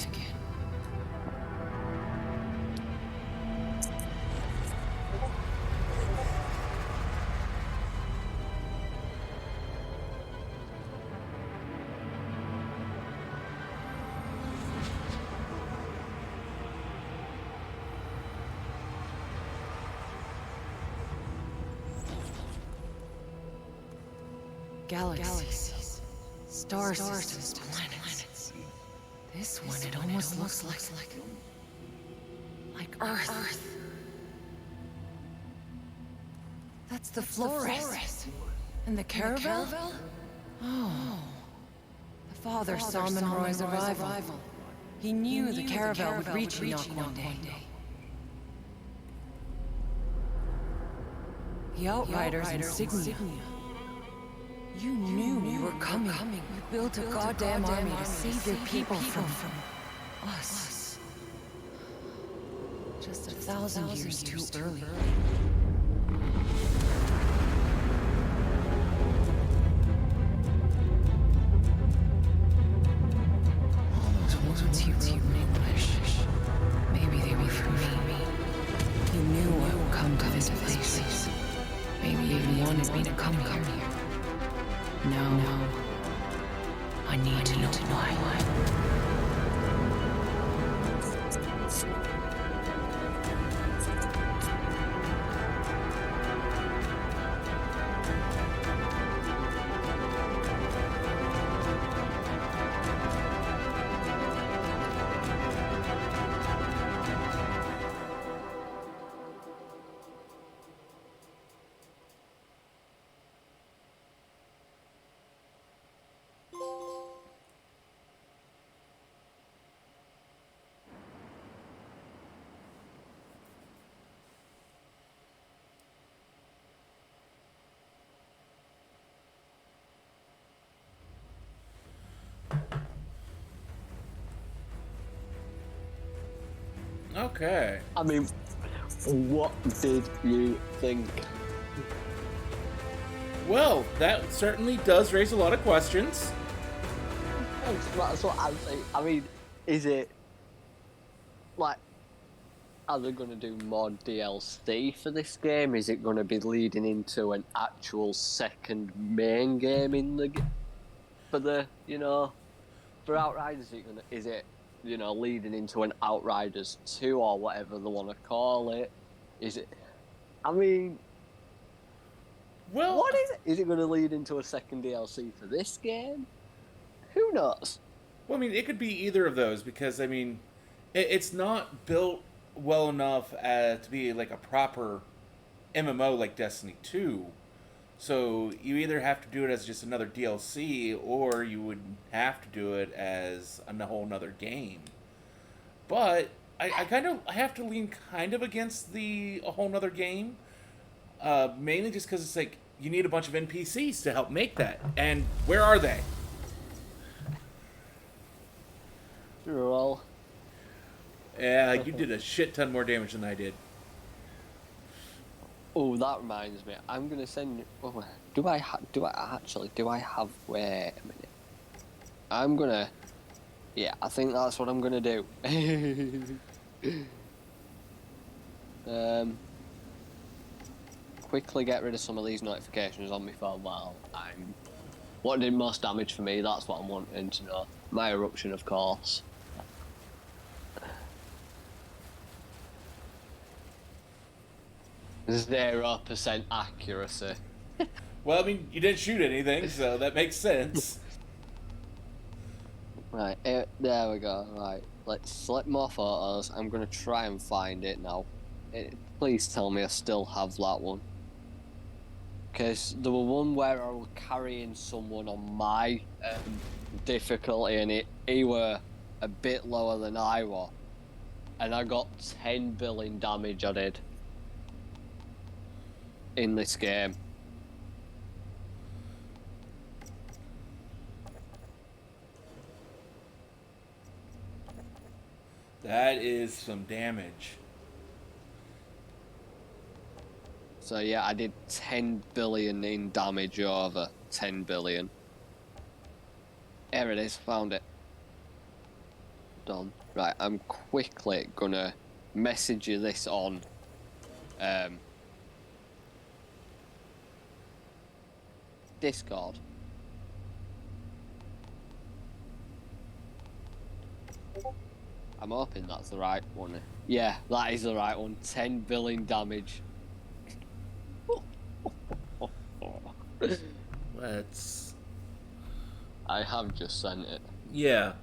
Galaxies, star systems, planets. This one, it almost looks like Earth. That's the Flores. And the caravel? Oh. The father saw Monroy's arrival. He knew the caravel would reach Enoch one day. The outriders insignia. You knew we were coming. You built a goddamn army to save your people from us. Just 1,000 years too early. All those words he wrote in English, maybe they were for me. He knew I would come to this place. Maybe even wanted me to come here. No. I need to know why. Okay. I mean, what did you think? Well, that certainly does raise a lot of questions. That's what I'm saying. I mean, is it like, are they going to do more DLC for this game? Is it going to be leading into an actual second main game in the for the for Outriders? Is it leading into an Outriders 2 or whatever they want to call it? Is it? I mean, Well, what is it? Is it going to lead into a second DLC for this game? Who knows? Well, I mean, it could be either of those because I mean, it's not built well enough to be like a proper MMO like Destiny 2. So you either have to do it as just another DLC, or you would have to do it as a whole nother game. But I kind of I have to lean kind of against the a whole nother game, mainly just because it's like you need a bunch of NPCs to help make that, and where are they? Well, Yeah, you did a shit ton more damage than I did. oh, that reminds me. I'm gonna send. Oh, do I actually? Do I have? Wait a minute. I'm gonna. Yeah, I think that's what I'm gonna do. Quickly get rid of some of these notifications on my phone while I'm. What did most damage for me? That's what I'm wanting to know. My eruption, of course. 0% accuracy. Well, I mean, you didn't shoot anything, so that makes sense. Right, there we go. Right, let's select more photos. I'm gonna try and find it now. Please tell me I still have that one. Because there was one where I was carrying someone on my difficulty, and he were a bit lower than I was, and I got 10 billion damage. I did in this game. That is some damage. So yeah, I did 10 billion in damage over 10 billion. There it is, found it. Done. Right, I'm quickly gonna message you this on Discord. I'm hoping that's the right one. Yeah, that is the right one. 10 billion damage. Let's. I have just sent it. Yeah.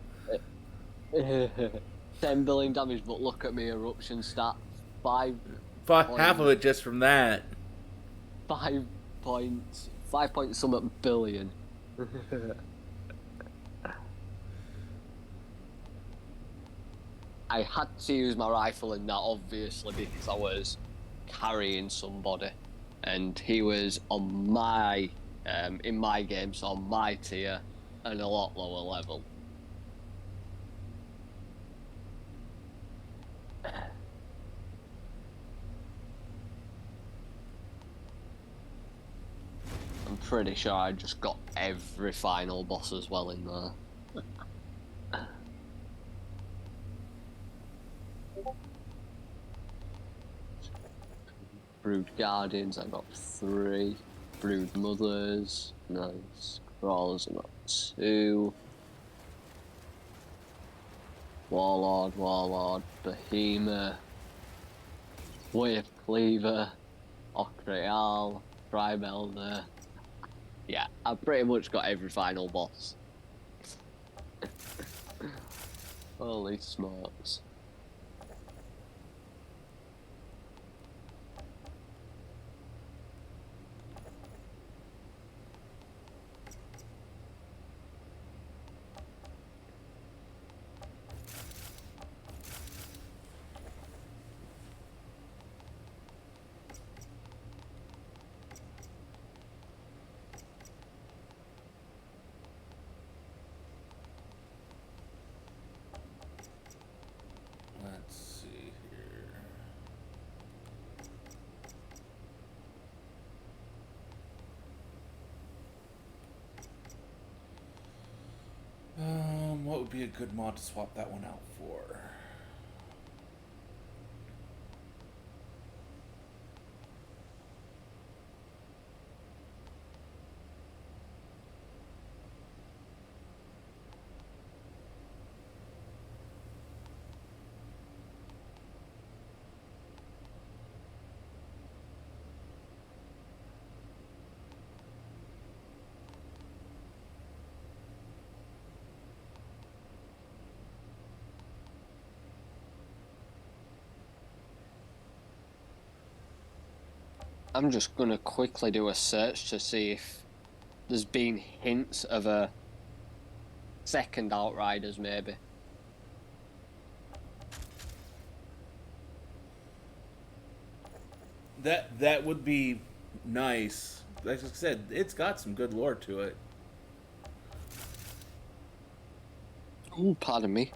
10 billion damage, but look at me eruption stat. Half of it just from that. 5 point something billion. I had to use my rifle in that, obviously, because I was carrying somebody, and he was on my in my game, so on my tier and a lot lower level. I'm pretty sure I just got every final boss as well in there. Brood Guardians, I got 3. Brood Mothers, nice. Crawlers, I got 2. Warlord, Behemoth, Wave Cleaver, Ocreal, Tribe Elder. Yeah, I've pretty much got every final boss. Holy smokes. Let's see here. What would be a good mod to swap that one out for? I'm just gonna quickly do a search to see if there's been hints of a second Outriders, maybe. That would be nice. Like I said, it's got some good lore to it. Oh, pardon me.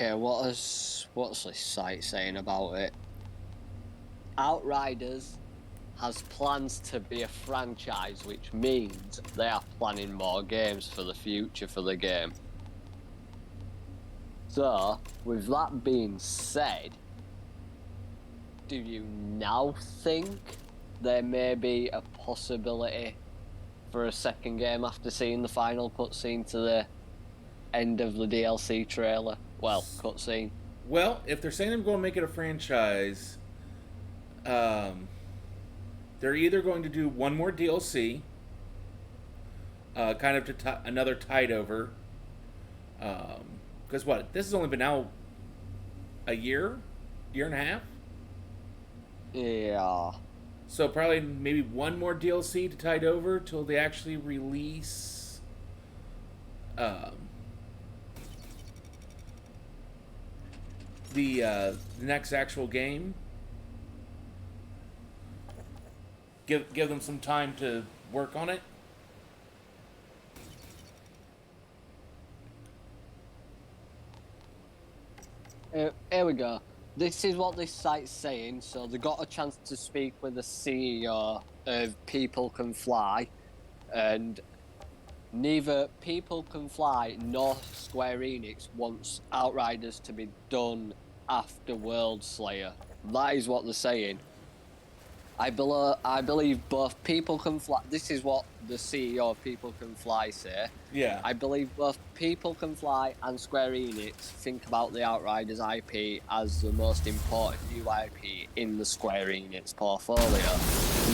Okay, what's this site saying about it? Outriders has plans to be a franchise, which means they are planning more games for the future for the game. So, with that being said, do you now think there may be a possibility for a second game after seeing the final cutscene to the end of the DLC trailer? Well, cutscene. Well, if they're saying they're going to make it a franchise, they're either going to do one more DLC, kind of to another tide over. Because what? This has only been out a year and a half. Yeah. So probably maybe one more DLC to tide over till they actually release the next actual game. Give them some time to work on it. Here we go. This is what this site's saying. So they got a chance to speak with the CEO of People Can Fly, and neither People Can Fly nor Square Enix wants Outriders to be done after World Slayer. That is what they're saying. I believe both People Can Fly. This is what the CEO of People Can Fly say. Yeah. I believe both People Can Fly and Square Enix think about the Outriders IP as the most important new IP in the Square Enix portfolio.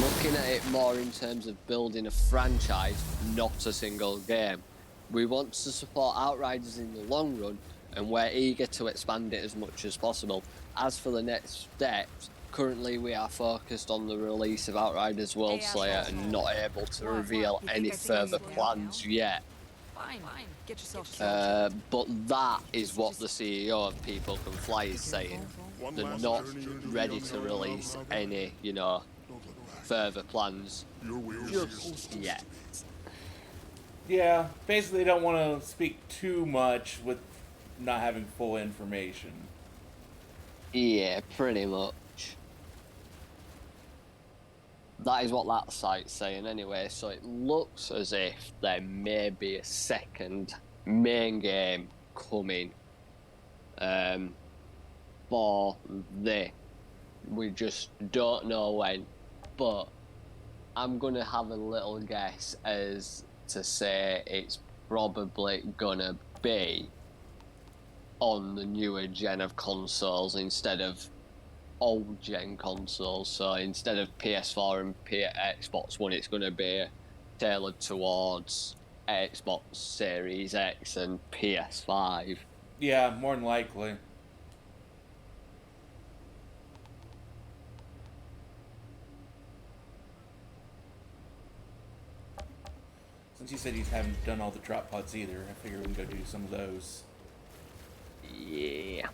Looking at it more in terms of building a franchise, not a single game. We want to support Outriders in the long run, and we're eager to expand it as much as possible. As for the next steps, currently we are focused on the release of Outriders World Slayer and not able to reveal any further plans yet. Fine. Get yourself killed. But that is what the CEO of People Can Fly is saying. They're not ready to release any, further plans just yet. Yeah, basically they don't want to speak too much with not having full information. Yeah, pretty much. That is what that site's saying anyway, so it looks as if there may be a second main game coming for this. We just don't know when, but I'm going to have a little guess as to say it's probably going to be on the newer gen of consoles instead of old gen consoles. So instead of PS4 and Xbox One, it's going to be tailored towards Xbox Series X and PS5. Yeah, more than likely. Since you said you haven't done all the drop pods either, I figure we can go do some of those. Yeah.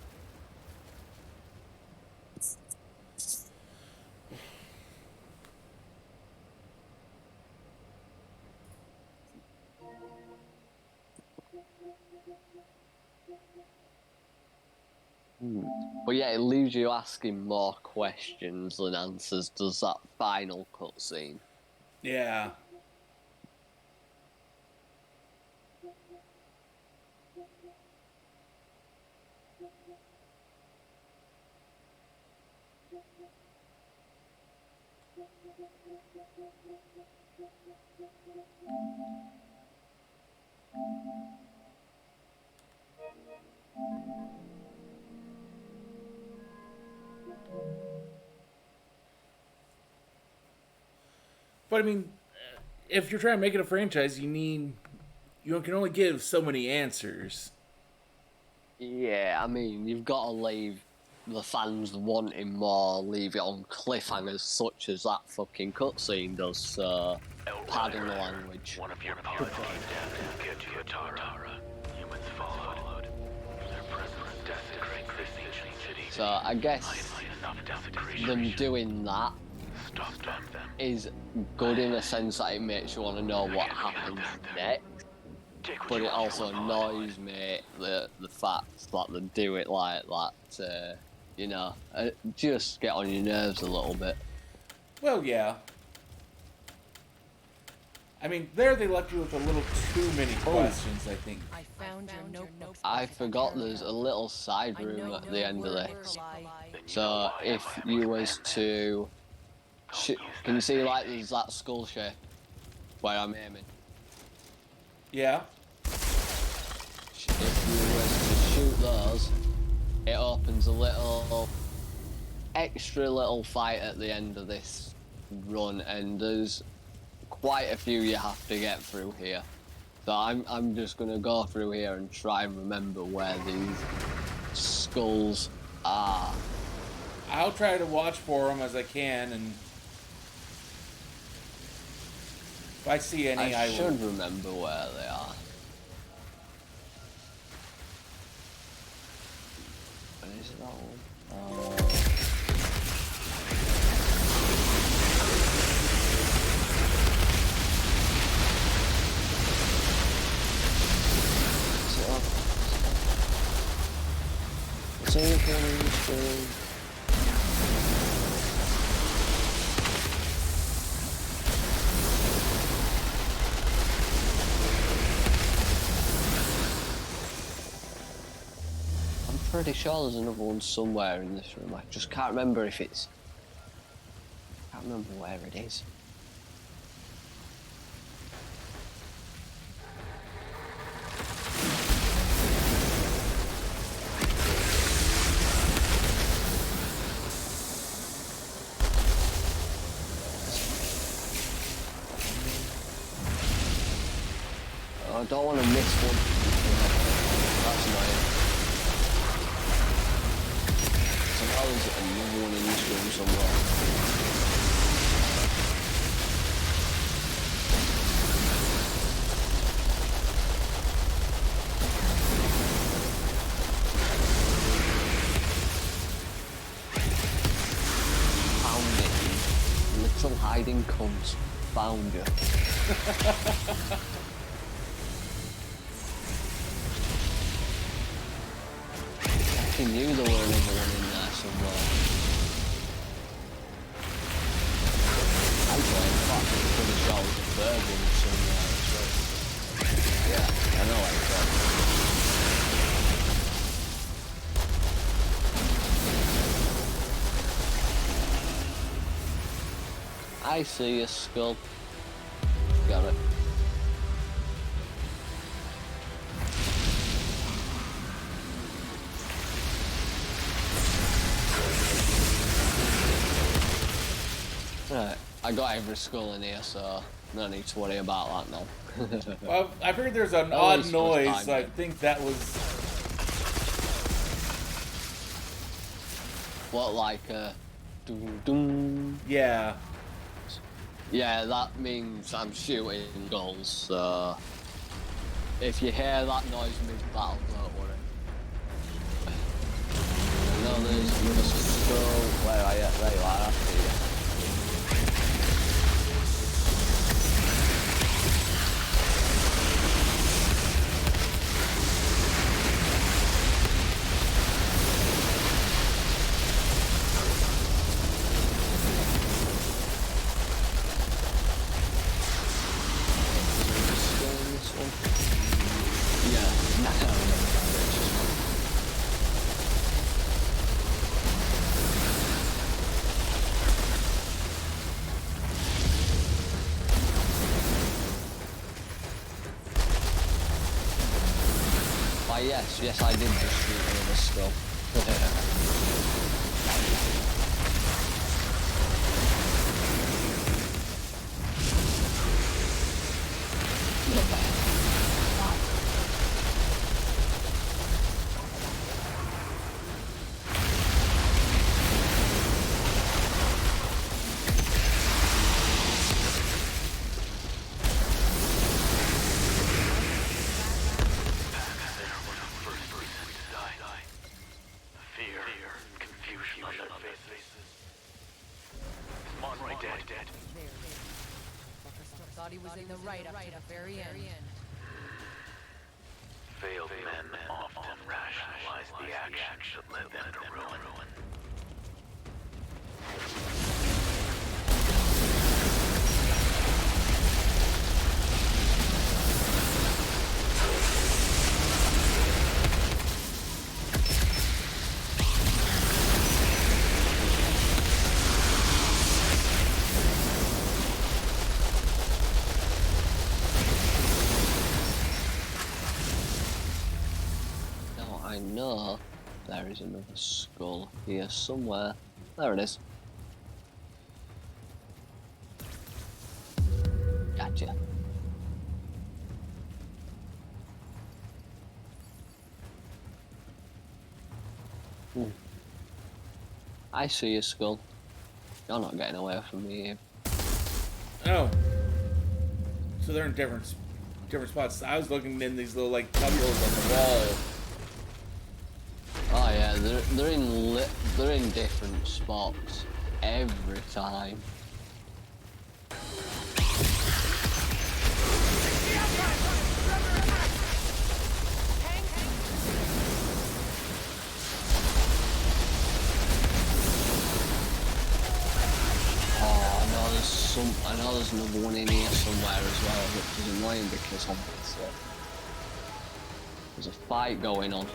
But yeah, it leaves you asking more questions than answers, does that final cutscene. Yeah. But I mean, if you're trying to make it a franchise, you can only give so many answers. Yeah, I mean, you've got to leave the fans wanting more, leave it on cliffhangers such as that fucking cutscene does, so pardon the language. One of your pods came down to get to Atara. Humans followed. Their presence desecrates this ancient city. So I guess them doing that is good in the sense that it makes you want to know what happens next. But it also annoys me the fact that they do it like that. You know, just get on your nerves a little bit. Well, yeah. I mean, there they left you with a little too many questions, I think. I found your notebook. I forgot there's a little side room at the end of this. So if you was to... can you see, like, there's that skull shape where I'm aiming? Yeah. If you was to shoot those, it opens a little extra little fight at the end of this run, and there's quite a few you have to get through here. So I'm just gonna go through here and try and remember where these skulls are. I'll try to watch for them as I can, and if I see any, I will. should remember where they are. Where is that one? Is it up? Pretty sure there's another one somewhere in this room. I just can't remember if it's... can't remember where it is. I don't want to miss one. That's annoying. There's another one in this room somewhere. Found it, you little hiding cunts. Found you. I knew there were another one in there somewhere. I'm pretty sure there was a third one somewhere as well. Yeah, I know I thought. I see a skull. Got it. Right, I got every skull in here, so no need to worry about that now. Well, I figured there's an odd noise, so I think that was... What, like a... doom? Yeah. Yeah, that means I'm shooting skulls, so... If you hear that noise mid-battle, don't worry. No, there's another skull. Where are you? There you are, I see you. Yes, I did just shoot another skull. Thought he was in the right up to the very end. Failed men often rationalize the actions that led them to ruin. I know there is another skull here somewhere. There it is. Gotcha. I see your skull. You're not getting away from me. Oh. So they're in different spots. I was looking in these little like cubby holes on the wall. Oh yeah, they're in different spots every time. I know there's another one in here somewhere as well, which is annoying because there's a fight going on.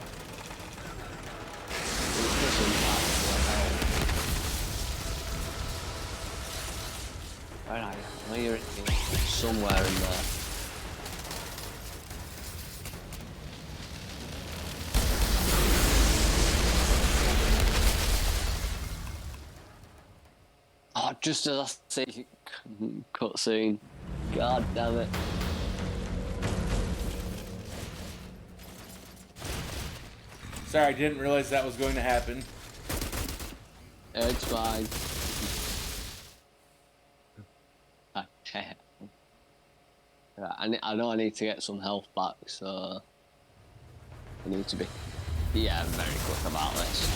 Where are you? I know you're in here, somewhere in there. Oh, just as I see cutscene. God damn it. Sorry, I didn't realize that was going to happen. It's fine. I know I need to get some health back, so I need to be very quick about this.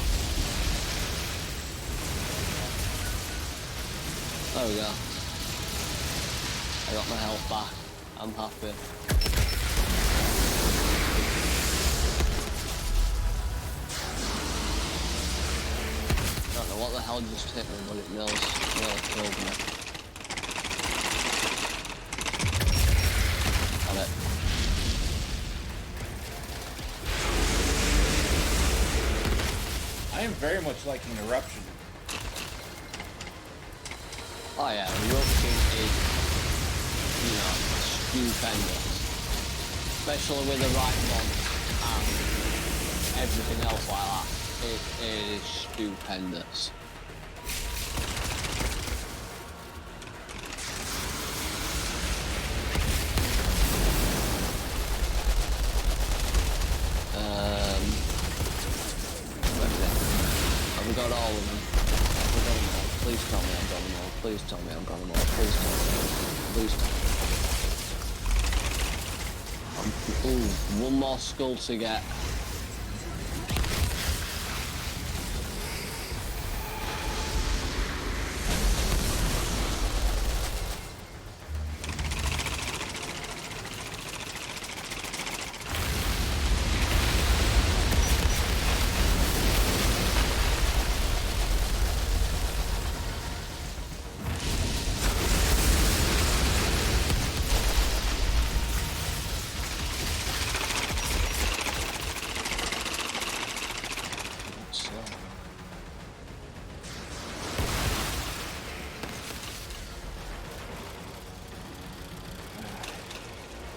There we go. I got my health back. I'm happy. I don't know what the hell just hit me, but it nearly killed me. Got it. I am very much liking Eruption. Oh yeah, Eruption is, stupendous. Especially with the right mod and everything else like that. It is stupendous. Have we got all of them? Have we got them all? Please tell me I've got them all. Please tell me I've got them all. Please tell me. Please tell me. Ooh, one more skull to get.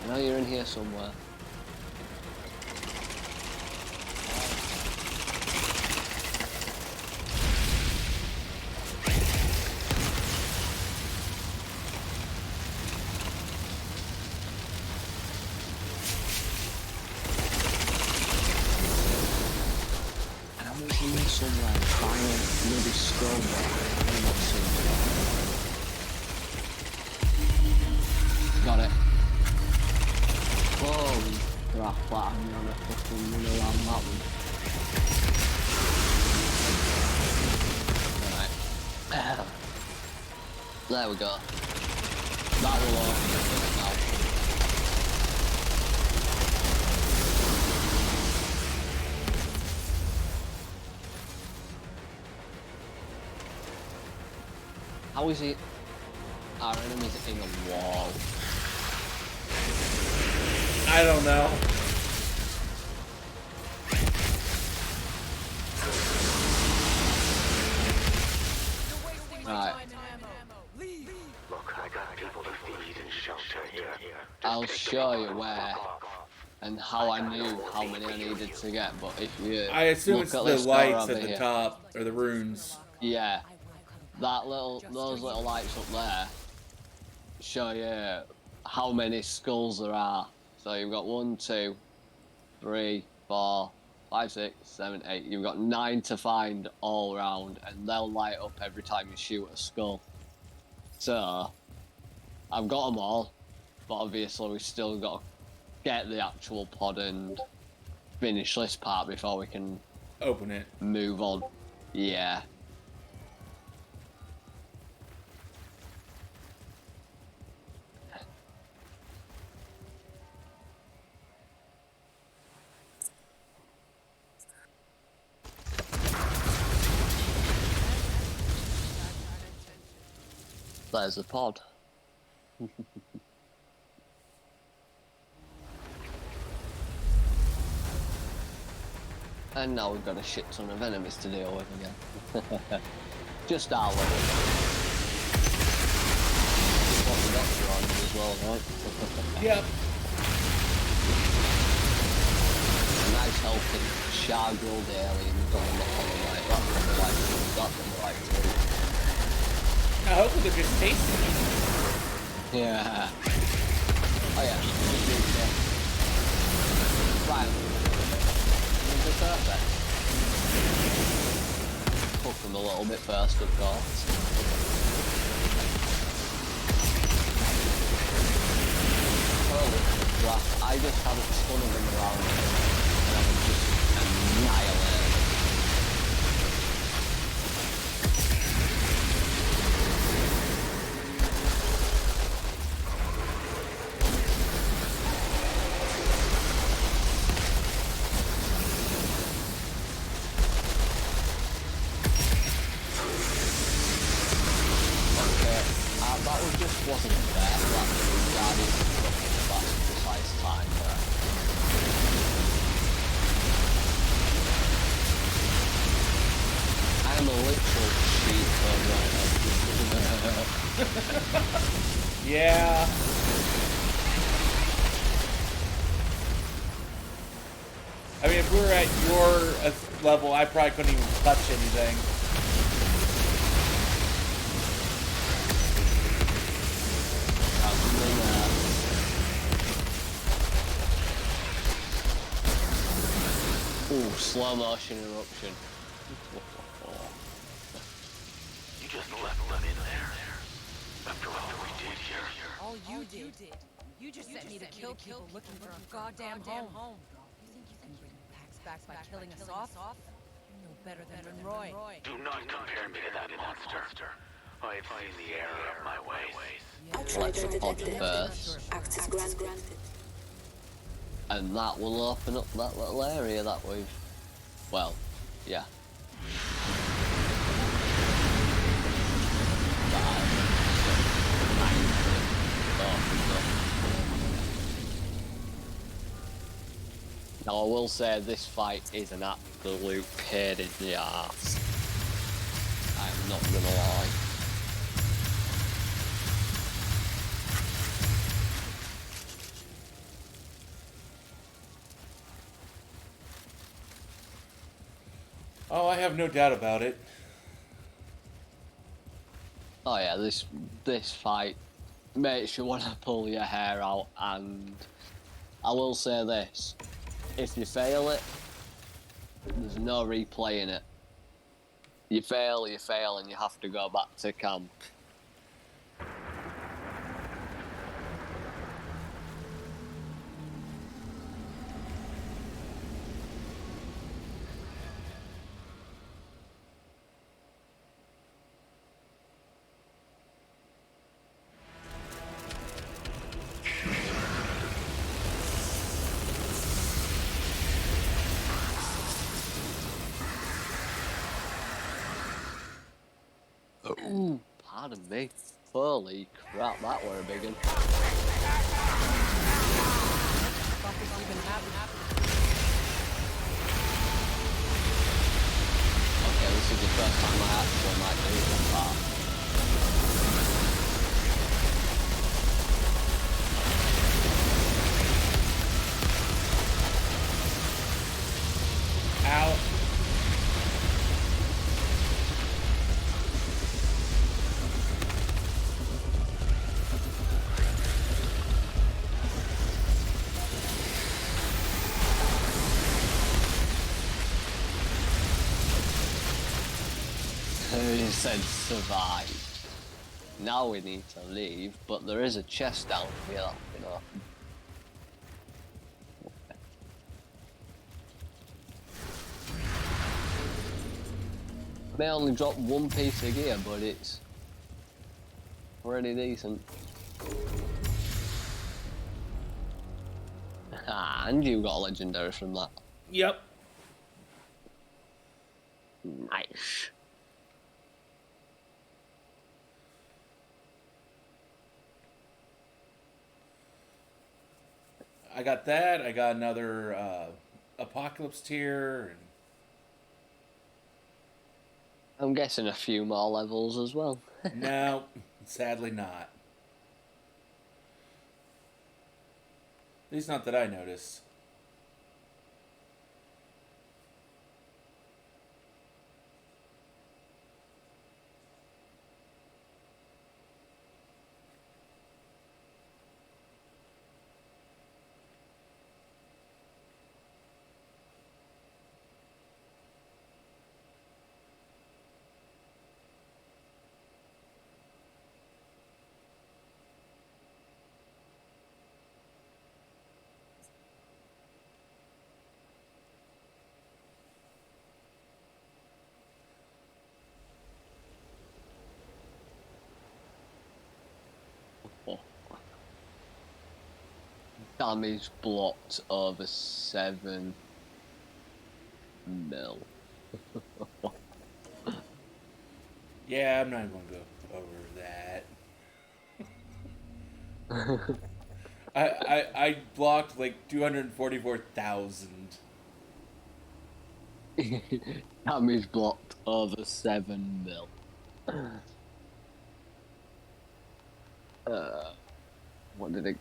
I know you're in here somewhere. bloody skull. Got it. Holy crap, that I'm gonna fucking run around that one. Right. There we go. That will open it now. How is it? Our enemy's in a wall. I don't know. Right. Look, I got people to feed and shelter here. I'll show you where and how I knew how many I needed to get, but if you I assume look it's at the this door lights over at the here, top, or the runes. yeah, those little lights up there show you how many skulls there are. So you've got 1, 2, 3, 4, 5, 6, 7, 8. You've got 9 to find all round, and they'll light up every time you shoot a skull. So I've got them all, but obviously we've still got to get the actual pod and finish this part before we can Open it. move on. Yeah. There's the pod. And now we've got a shit ton of enemies to deal with again. Just our level. What we got you on as well, right? Yep. A nice healthy char-grilled alien going up on the right. That's on the right. That's on the right too. Now, hopefully they're just tasty. Yeah. Oh yeah. Just do it. Right. This is perfect. Cook them a little bit first, of course. Holy crap. I just had a ton of them around me. And I was just annihilated. Wasn't fair, that Guardian took at that precise time there. I am a literal cheat code right now. Yeah. I mean, if we were at your level, I probably couldn't even touch anything. Ooh, slow motion eruption. You just left them in there. After all we did here. All you did. You just sent me to kill people looking for a goddamn home. You think you can bring packs back by killing us off? You're no better than Roy. Do not compare me to that monster. I have seen the error of my ways. Let's pod first. Access granted. And that will open up that little area that we've... Well, yeah. Now I will say this fight is an absolute pain in the arse. I'm not gonna lie. Oh, I have no doubt about it. Oh yeah, this fight makes you want to pull your hair out, and I will say this: if you fail it, there's no replaying it. you fail, and you have to go back to camp. Ooh, pardon me. Holy crap, that were a big one. Fuck is even happening? Okay, this is the first time I actually might do that. Ow. He said survive. Now we need to leave, but there is a chest down here that we can open. May only drop one piece of gear, but it's pretty decent. And you got a legendary from that. Yep. Nice. I got that. I got another apocalypse tier. And I'm guessing a few more levels as well. no, sadly not. At least not that I notice. Damage blocked over 7 mil. Yeah, I'm not even going to go over that. I blocked like 244,000. Damage blocked over 7 mil. What did it?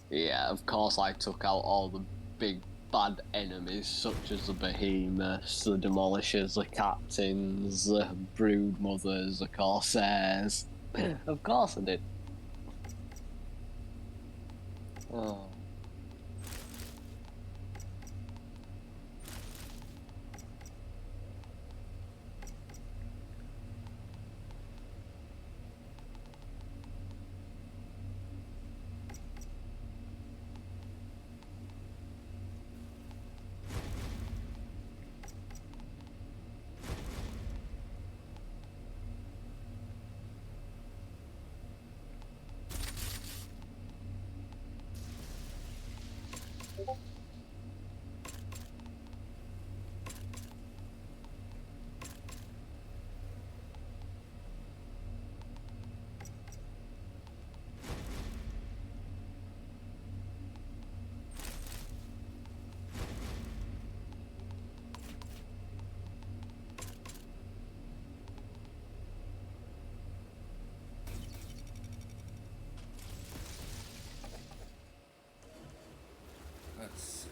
Yeah, of course I took out all the big bad enemies such as the behemoths, the demolishers, the captains, the brood mothers, the corsairs. Of course I did. Oh. Let's see.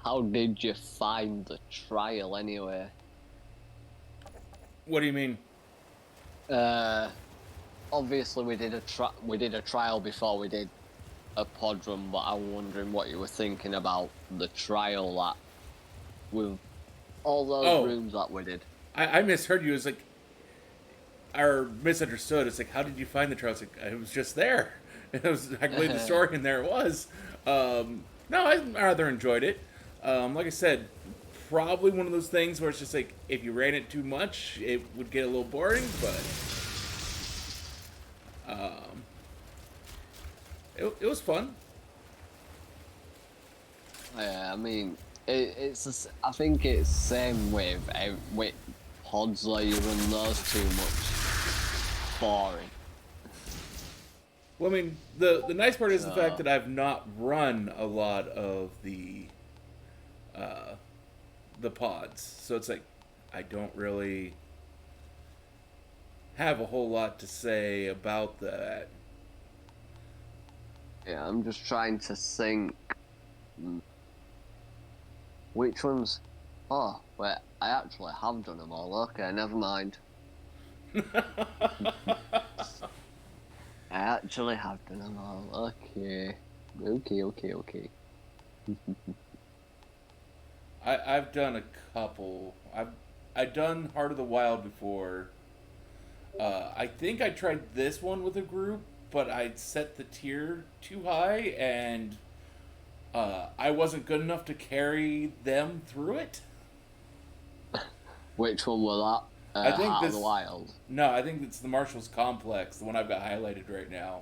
how did you find the trial anyway? What do you mean? Obviously we did a trial before we did a pod run, but I'm wondering what you were thinking about the trial that with all those rooms that we did. I misheard you. It was like, or misunderstood. It's like, how did you find the trial? It's like, it was just there. It was, I believe the story, and there it was. No, I rather enjoyed it. Like I said, probably one of those things where it's just like, if you ran it too much, it would get a little boring, but it was fun. Yeah, I mean, I think it's the same with pods, like you run those too much. Boring. Well, I mean, the nice part is the fact that I've not run a lot of the pods, so it's like I don't really have a whole lot to say about that. Yeah, I'm just trying to think. Which ones? Oh, wait, I actually have done them all. Okay, never mind. I actually have done them all. Okay. Okay. I've done a couple. I've done Heart of the Wild before. I think I tried this one with a group, but I set the tier too high, and I wasn't good enough to carry them through it. Which one was that? I think Heart this, of the Wild. No, I think it's the Marshall's Complex, the one I've got highlighted right now.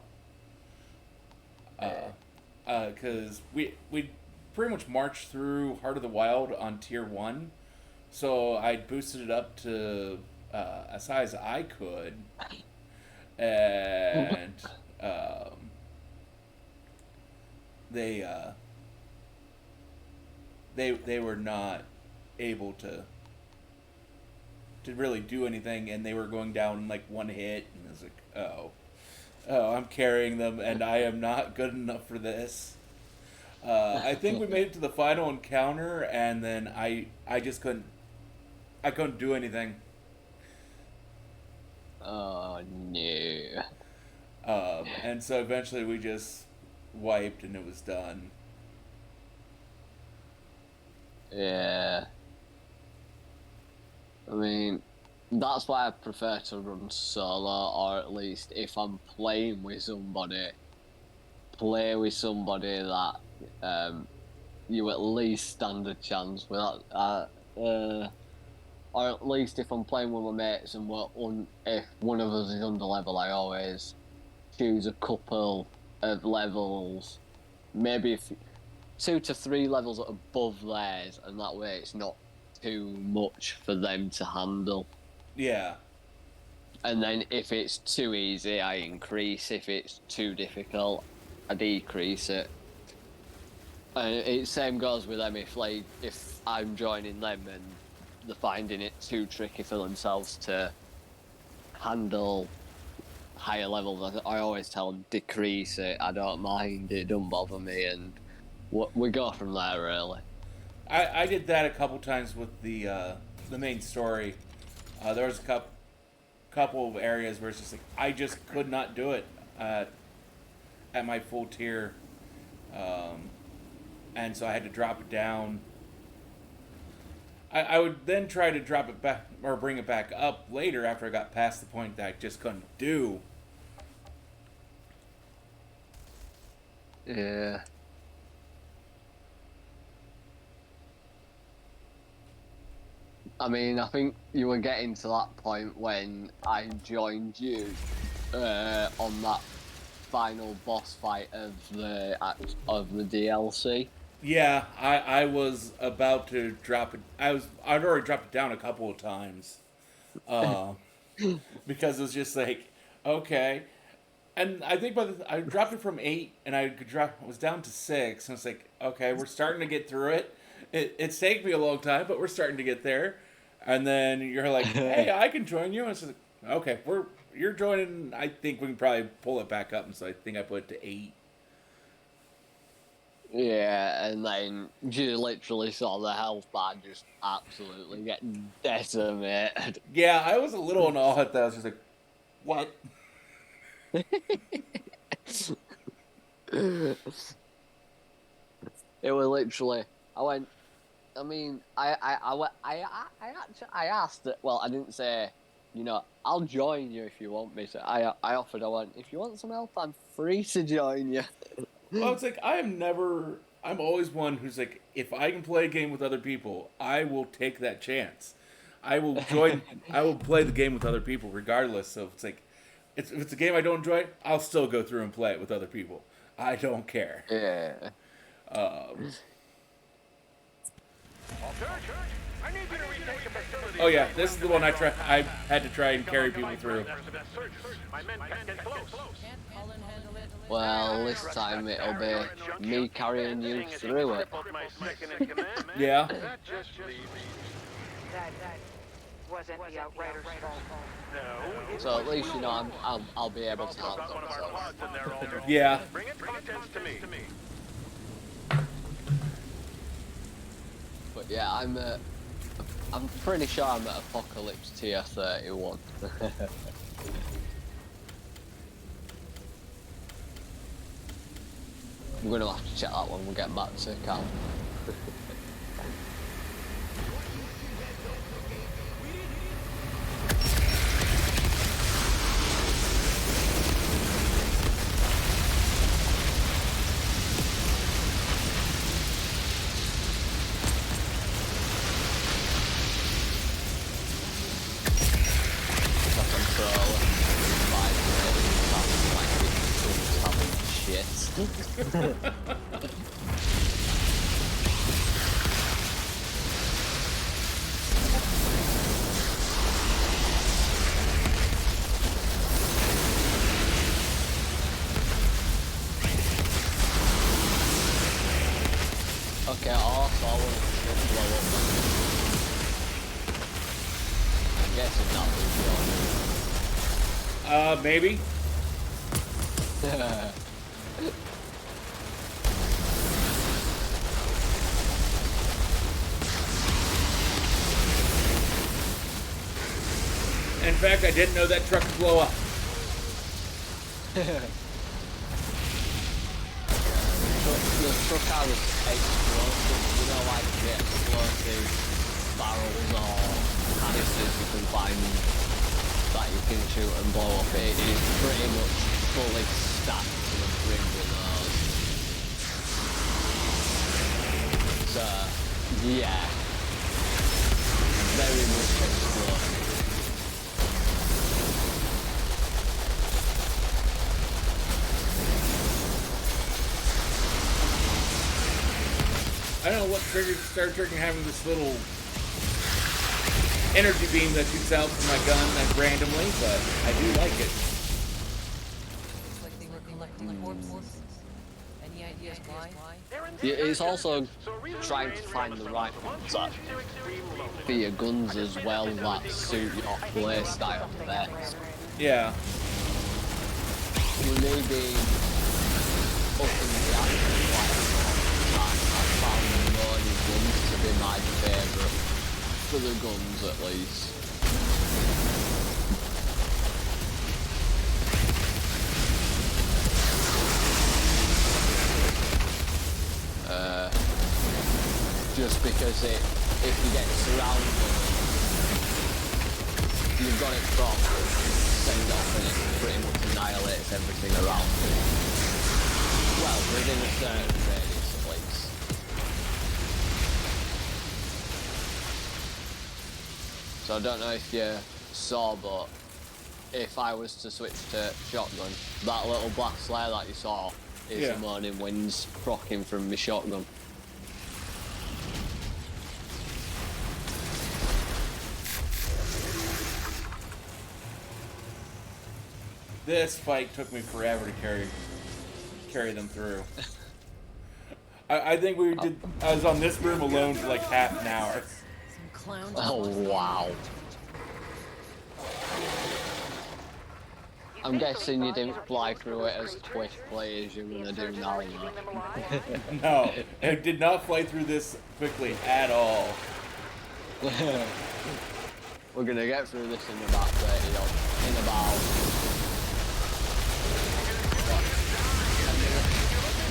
Because we pretty much marched through Heart of the Wild on tier 1, so I boosted it up to as high as I could, and they were not able to really do anything, and they were going down in like one hit, and I was like, oh, I'm carrying them, and I am not good enough for this. I think we made it to the final encounter, and then I just couldn't do anything. Oh no. And so eventually we just wiped, and it was done. Yeah. I mean, that's why I prefer to run solo, or at least if I'm playing with somebody, play with somebody that you at least stand a chance with. Or at least if I'm playing with my mates and if one of us is under level, I always choose a couple of levels, maybe if 2 to 3 levels above theirs, and that way it's not too much for them to handle. Yeah. And then if it's too easy, I increase. If it's too difficult, I decrease it. And it same goes with them. If I'm joining them and they're finding it too tricky for themselves to handle higher levels, I always tell them decrease it. I don't mind. It don't bother me, and we go from there really. I did that a couple times with the main story. There was a couple of areas where it's just like I just could not do it at my full tier, and so I had to drop it down. I would then try to drop it back or bring it back up later after I got past the point that I just couldn't do. Yeah. I mean, I think you were getting to that point when I joined you on that final boss fight of the DLC. Yeah, I was about to drop it. I'd already dropped it down a couple of times, because it was just like, okay, and I think I dropped it from 8, and I was down to 6, and it's like, okay, we're starting to get through it. It's taken me a long time, but we're starting to get there. And then you're like, hey, I can join you. And it's like, okay, you're joining. I think we can probably pull it back up. And so I think I put it to 8. Yeah, and then you literally saw the health bar just absolutely get decimated. Yeah, I was a little in awe at that. I was just like, what? It was literally. I went. I mean, I asked it. Well, I didn't say, I'll join you if you want me to. I offered. I went, if you want some help, I'm free to join you. Well, it's like I'm always one who's like, if I can play a game with other people, I will take that chance. I will join. I will play the game with other people, regardless. So it's like, if it's a game I don't enjoy, I'll still go through and play it with other people. I don't care. Yeah. Oh yeah, this is the one I had to try and carry people through. Well, this time it'll be me carrying you through it. Yeah. That wasn't the outriders' fault. So at least I'll be able to help them. So. Yeah. Bring it to me. But yeah, I'm pretty sure I'm at Apocalypse tier 31. We're gonna have to check that when we get back to camp. Okay, also I want to blow up. I'm guessing that was Maybe. yours. In fact, I didn't know that truck could blow up. The truck has explosive, like the explosive barrels or canisters you can find that you can shoot and blow up. It is pretty much fully stacked to the brim with those. So, yeah, very much explosive. I don't know what triggered Star Trek and having this little energy beam that shoots out from my gun randomly, but I do like it. Looks like they were collecting corpses. Any ideas why? Yeah, it's also trying to find the right ones that for your guns as well that suit your playstyle best. Yeah. We may be up in the action quite a lot. I found the morning guns to be my favourite for the guns at least. Just because if you get surrounded, you've got it from send off and it pretty much annihilates everything around it. Well, within a certain radius at least. So I don't know if you saw, but if I was to switch to shotgun, that little black flare that you saw is the morning winds proccing from my shotgun. This fight took me forever to carry them through. I think I was on this room alone for like half an hour. Some clowns. Oh wow. I'm guessing you didn't fly through it as quickly as you're gonna do now. No, I did not fly through this quickly at all. We're gonna get through this in about 30 odd, in about what, 10 minutes,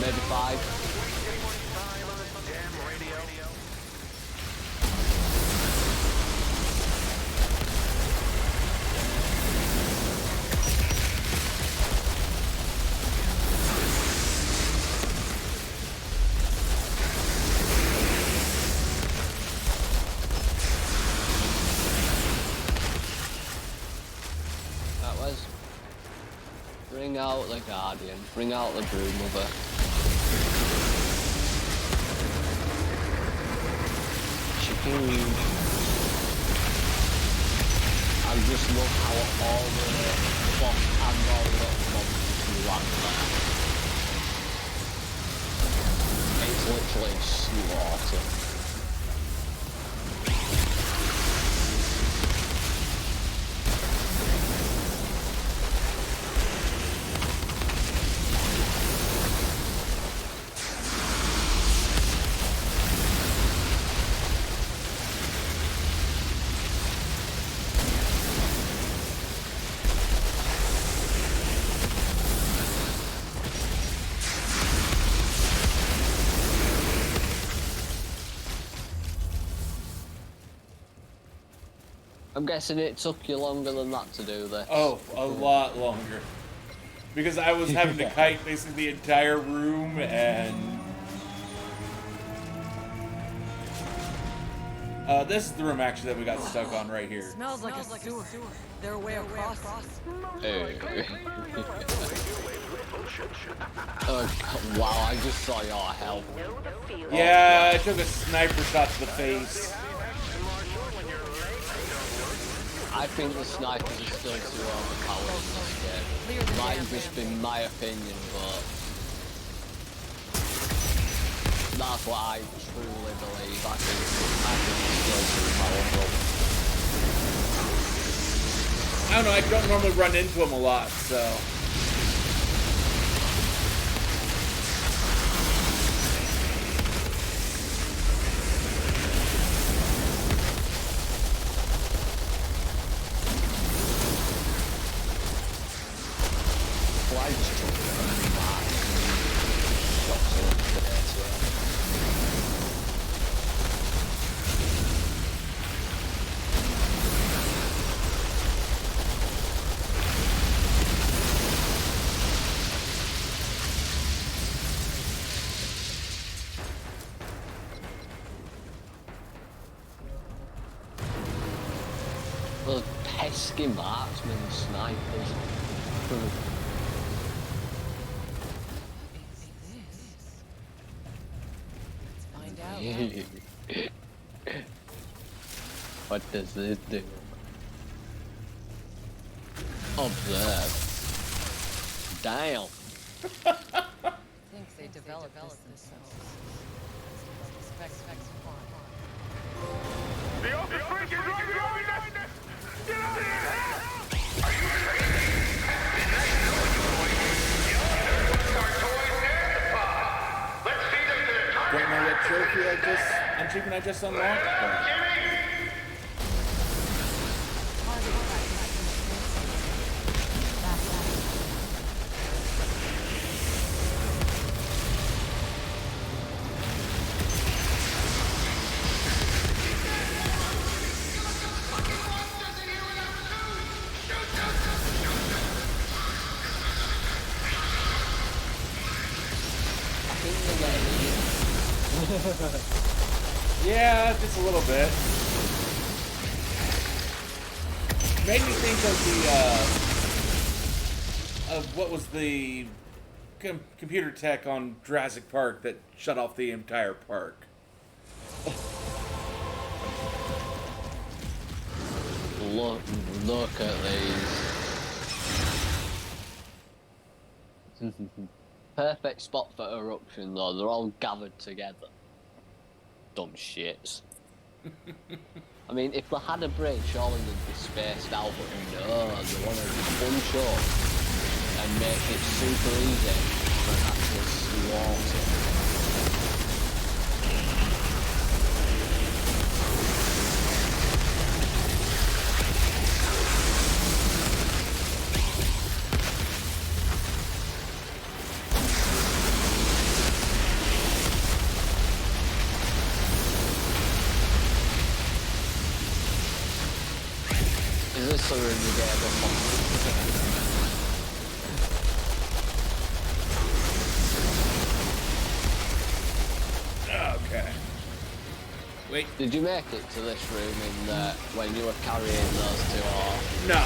maybe 5. Bring out the Guardian, bring out the Broodmother. Chicken. I just love how all the boss and all the monsters land there. It's literally slaughter. I'm guessing it took you longer than that to do this. Oh, a lot longer. Because I was having to kite basically the entire room and... this is the room actually that we got stuck on right here. Smells like a sewer. Their way across. Hey. Oh, wow, I just saw your health. Yeah, I took a sniper shot to the face. I think the snipers are still too overpowered in this game. Might have just been my opinion, but that's what I truly believe. I think it's still too powerful. I don't know, I don't normally run into them a lot, so... Those pesky marksmen and snipers. Find out. What does it do? Observe. Damn. Thinks they developed this themselves. The open freak is right behind us! Get out of here! Are you ready? Let's feed them to the target! Don't know what trophy achievement I just unlocked, but... Yeah, just a little bit. Made me think of what was the computer tech on Jurassic Park that shut off the entire park. Look at these. Perfect spot for eruption though, they're all gathered together. Dumb shits. I mean, if they had a brain, surely they'd be spaced out, but no, they want to bunch up. and make it super easy for an actual slaughter. Is this the room you get Okay. Wait. Did you make it to this room in when you were carrying those two, or? No.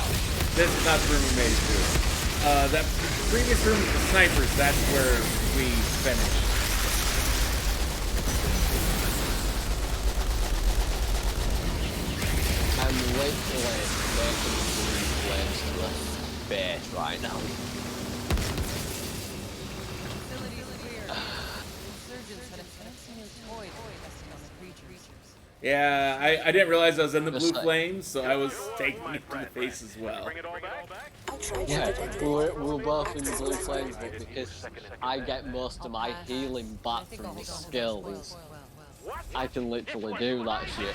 This is not the room we made it to. That previous room with the snipers, that's where we finished. I'm literally making blue flames to the base right now. Facility's clear. Insurgents had a fancy new toy testing on the creatures. Yeah, I didn't realize I was in the blue Just like- flames, so I was taking it to the face as well. Bring it all back? Yeah, we're both in the blue flames, but because I get most of my healing back from the skills, I can literally do that shit.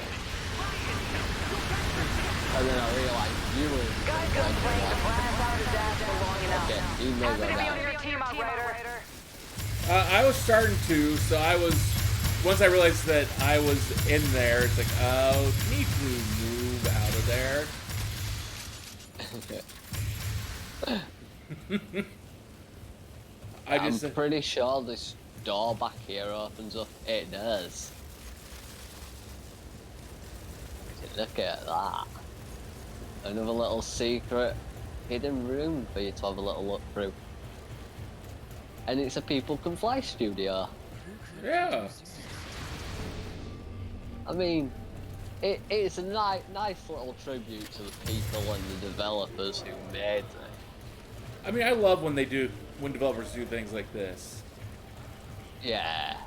And then I realised you were in the blue flames. Okay, you may go down. Your team, outrider. I was starting to, so I was... Once I realized that I was in there, it's like, oh, need to move out of there. I'm pretty sure this door back here opens up. It does. Look at that. Another little secret hidden room for you to have a little look through. And it's a People Can Fly studio. Yeah. I mean, it's a nice little tribute to the people and the developers who made it. I mean, I love when developers do things like this. Yeah.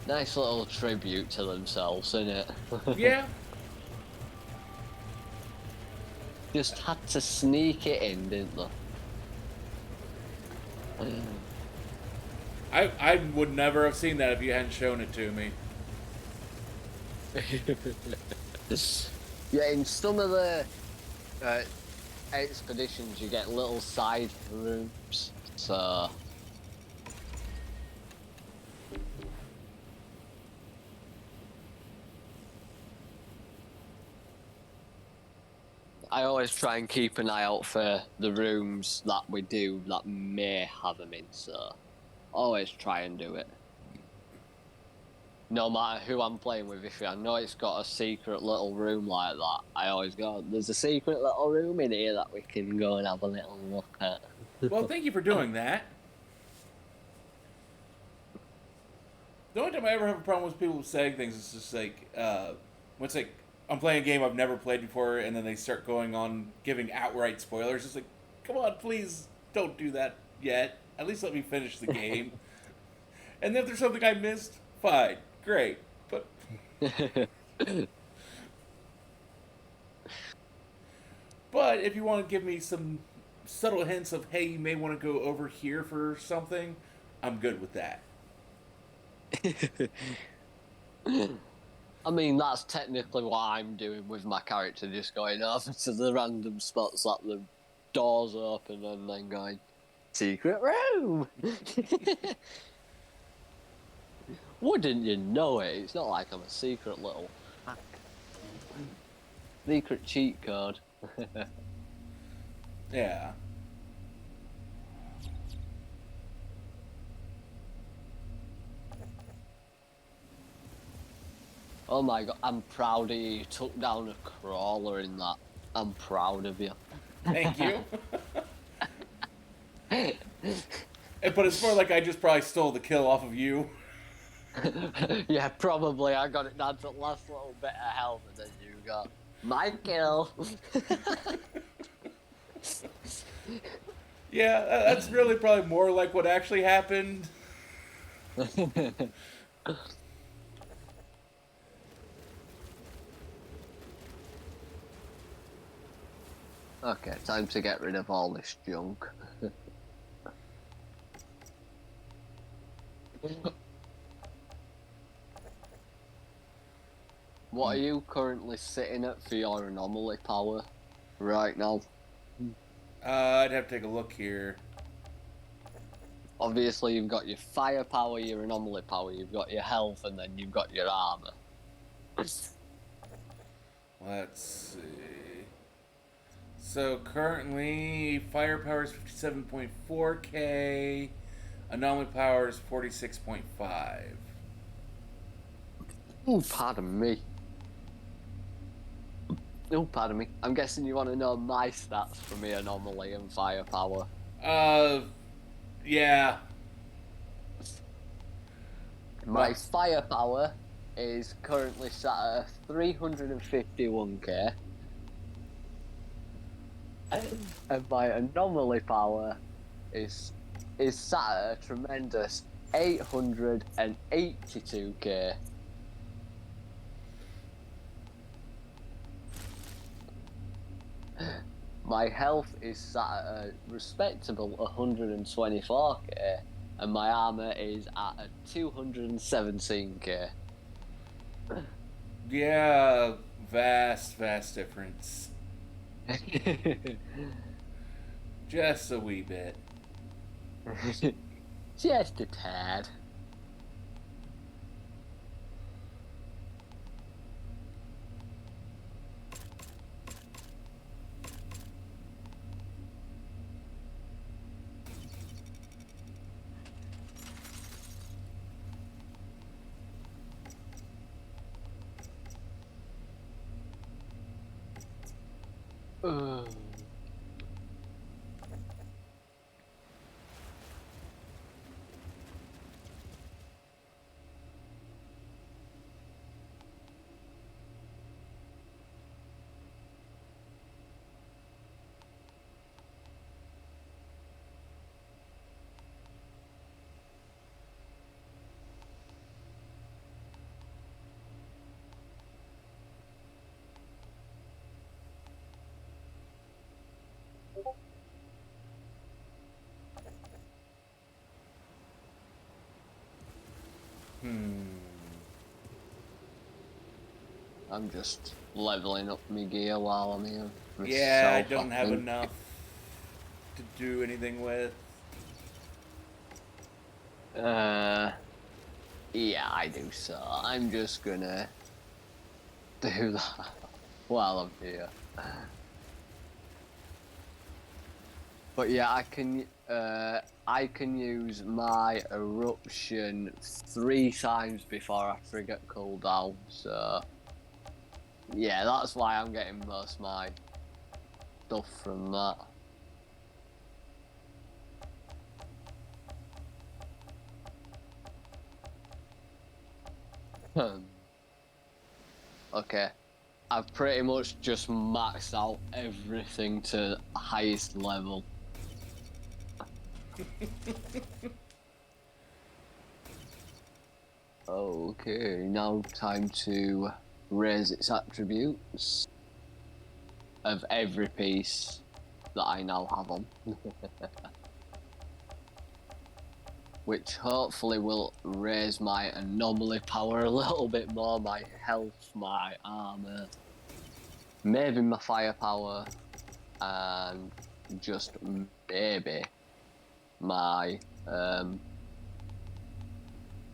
Nice little tribute to themselves, innit? Yeah. Just had to sneak it in, didn't they? I would never have seen that if you hadn't shown it to me. Yeah, in some of the expeditions you get little side rooms, so... I always try and keep an eye out for the rooms that we do that may have them in, so always try and do it. No matter who I'm playing with, if I know it's got a secret little room like that, I always go, there's a secret little room in here that we can go and have a little look at. Well, thank you for doing that. The only time I ever have a problem with people saying things is just like, when it's like, I'm playing a game I've never played before, and then they start going on giving outright spoilers. It's like, come on, please don't do that yet. At least let me finish the game. And if there's something I missed, fine, great. But but if you want to give me some subtle hints of, hey, you may want to go over here for something, I'm good with that. I mean, that's technically what I'm doing with my character, just going over to the random spots that the doors open and then going, secret room! Wouldn't you know it? It's not like I'm a secret little... secret cheat code. Yeah. Oh my god, I'm proud of you. You took down a crawler in that. I'm proud of you. Thank you. But it's more like I just probably stole the kill off of you. Yeah, probably. I got it down to the last little bit of health and then you got my kill. Yeah, that's really probably more like what actually happened. Okay, time to get rid of all this junk. What are you currently sitting at for your anomaly power right now? I'd have to take a look here. Obviously, you've got your firepower, your anomaly power, you've got your health, and then you've got your armor. Let's see. So currently, firepower is 57.4k. Anomaly power is 46.5. Oh, pardon me. Oh, pardon me. I'm guessing you want to know my stats for me anomaly and firepower. Yeah. My firepower is currently sat at 351k. And my anomaly power is sat at a tremendous 882k. My health is sat at a respectable 124k, and my armor is at a 217k. Yeah, vast difference. Just a wee bit. Just a tad. I'm just leveling up my gear while I'm here. Yeah, I Myself, don't have think. enough to do anything with. Yeah, I do so. I'm just gonna do that while I'm here. But yeah, I can use my eruption 3 times before I trigger cooldown. So yeah, that's why I'm getting most of my stuff from that. Okay, I've pretty much just maxed out everything to highest level. Okay, now time to raise its attributes of every piece that I now have on. Which hopefully will raise my anomaly power a little bit more, my health, my armor, maybe my firepower, and just maybe my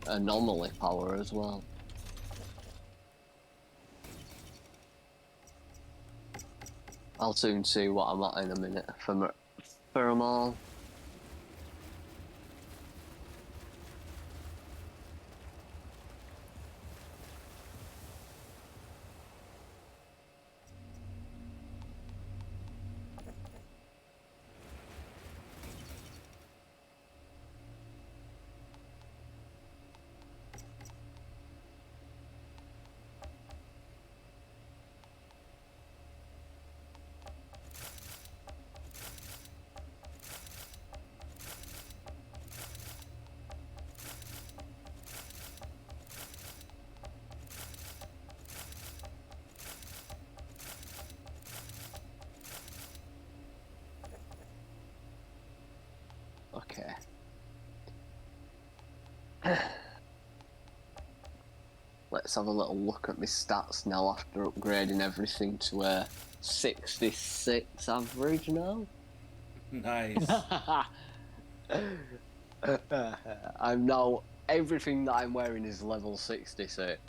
anomaly power as well. I'll soon see what I'm at in a minute for them all. Okay. Let's have a little look at my stats now after upgrading everything to a 66 average now. Nice. I'm now, everything that I'm wearing is level 66.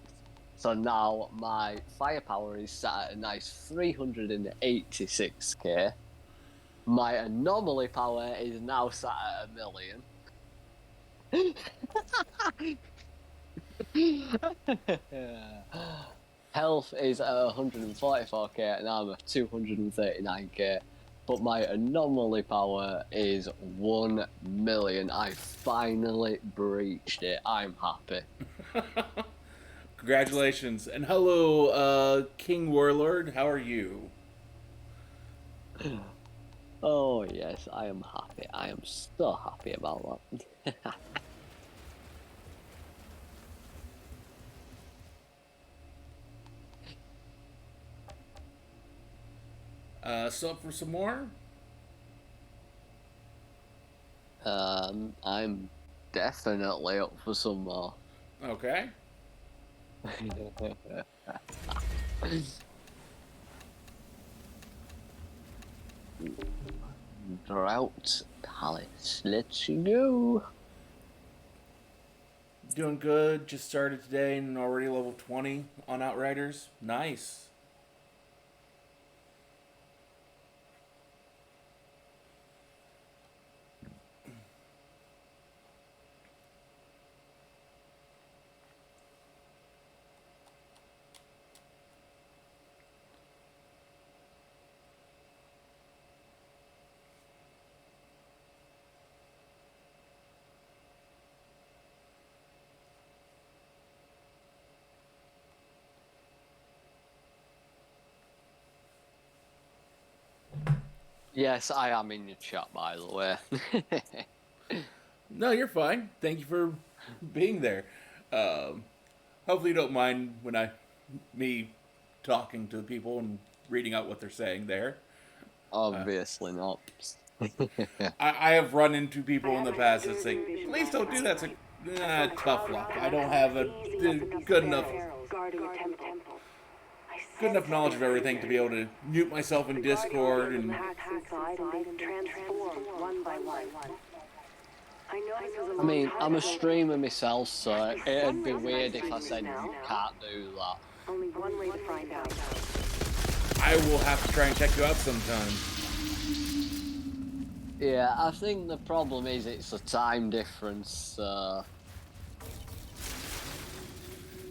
So now my firepower is set at a nice 386k. My anomaly power is now set at 1,000,000. Health is at 144k and I'm at 239k. But my anomaly power is 1,000,000. I finally breached it. I'm happy. Congratulations. And hello, King Warlord. How are you? Oh yes, I am happy. I am so happy about that. So up for some more? I'm definitely up for some more. Okay. Drought Palace, let's go. Doing good. Just started today and already level 20 on Outriders. Nice. Yes, I am in your chat, by the way. No, you're fine. Thank you for being there. Hopefully you don't mind when me talking to people and reading out what they're saying there. Obviously not. I have run into people in the past that say, please don't do that. It's like, tough luck. I don't have a good enough knowledge of everything to be able to mute myself in Discord and I mean, I'm a streamer myself, so it'd be weird if I said you can't do that. Only one way to find out. I will have to try and check you out sometime. Yeah, I think the problem is it's a time difference.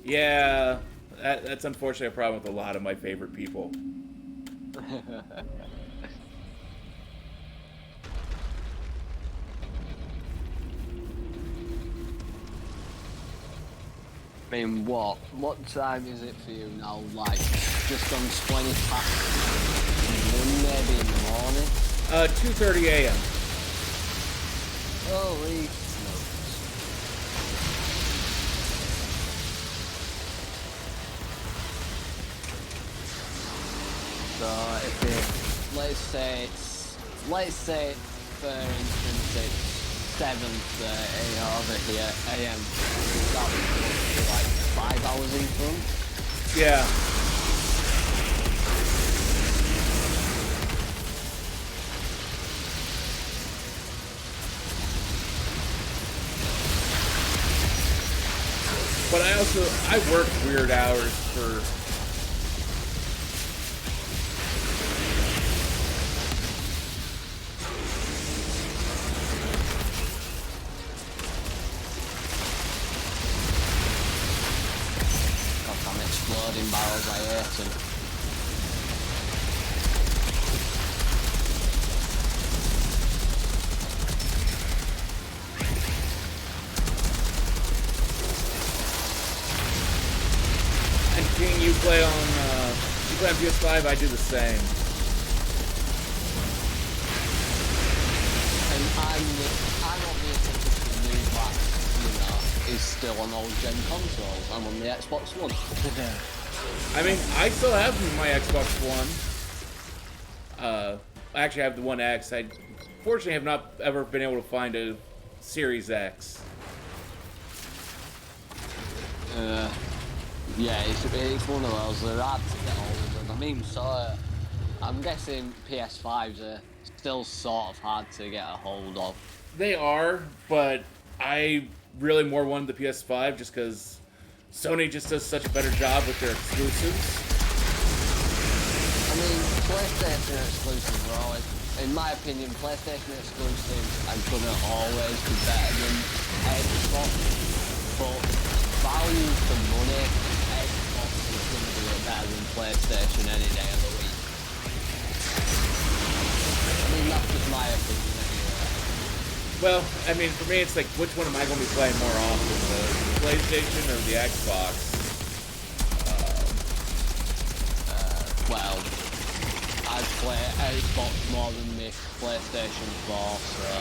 Yeah, that's unfortunately a problem with a lot of my favorite people. I mean, what time is it for you now? Like, just on 20 past 1 maybe in the morning? 2:30 a.m. Holy smokes. So if it, let's say for instance it's 7:30 over here AM, that would be like 5 hours in front. Yeah. But I work weird hours for. God, I'm exploding barrels, I hate them. And King, you play on PS5. I do the same. And I'm obviously just the new that, is still on old gen consoles. I'm on the Xbox One. I mean, I still have my Xbox One. I actually have the One X. I unfortunately have not ever been able to find a Series X. Yeah, it's one of those. They're hard to get hold of. I mean, so I'm guessing PS5s are still sort of hard to get a hold of. They are, but I really more wanted the PS5 just because Sony just does such a better job with their exclusives. I mean, PlayStation exclusives are always, in my opinion, PlayStation exclusives are gonna always be better than Xbox, but value for money, Xbox is gonna do it better than PlayStation any day of the week. I mean, that's just my opinion anyway. Well, I mean, for me, it's like, which one am I going to be playing more often, the PlayStation or the Xbox? Well, I'd play Xbox more than the PlayStation 4, so...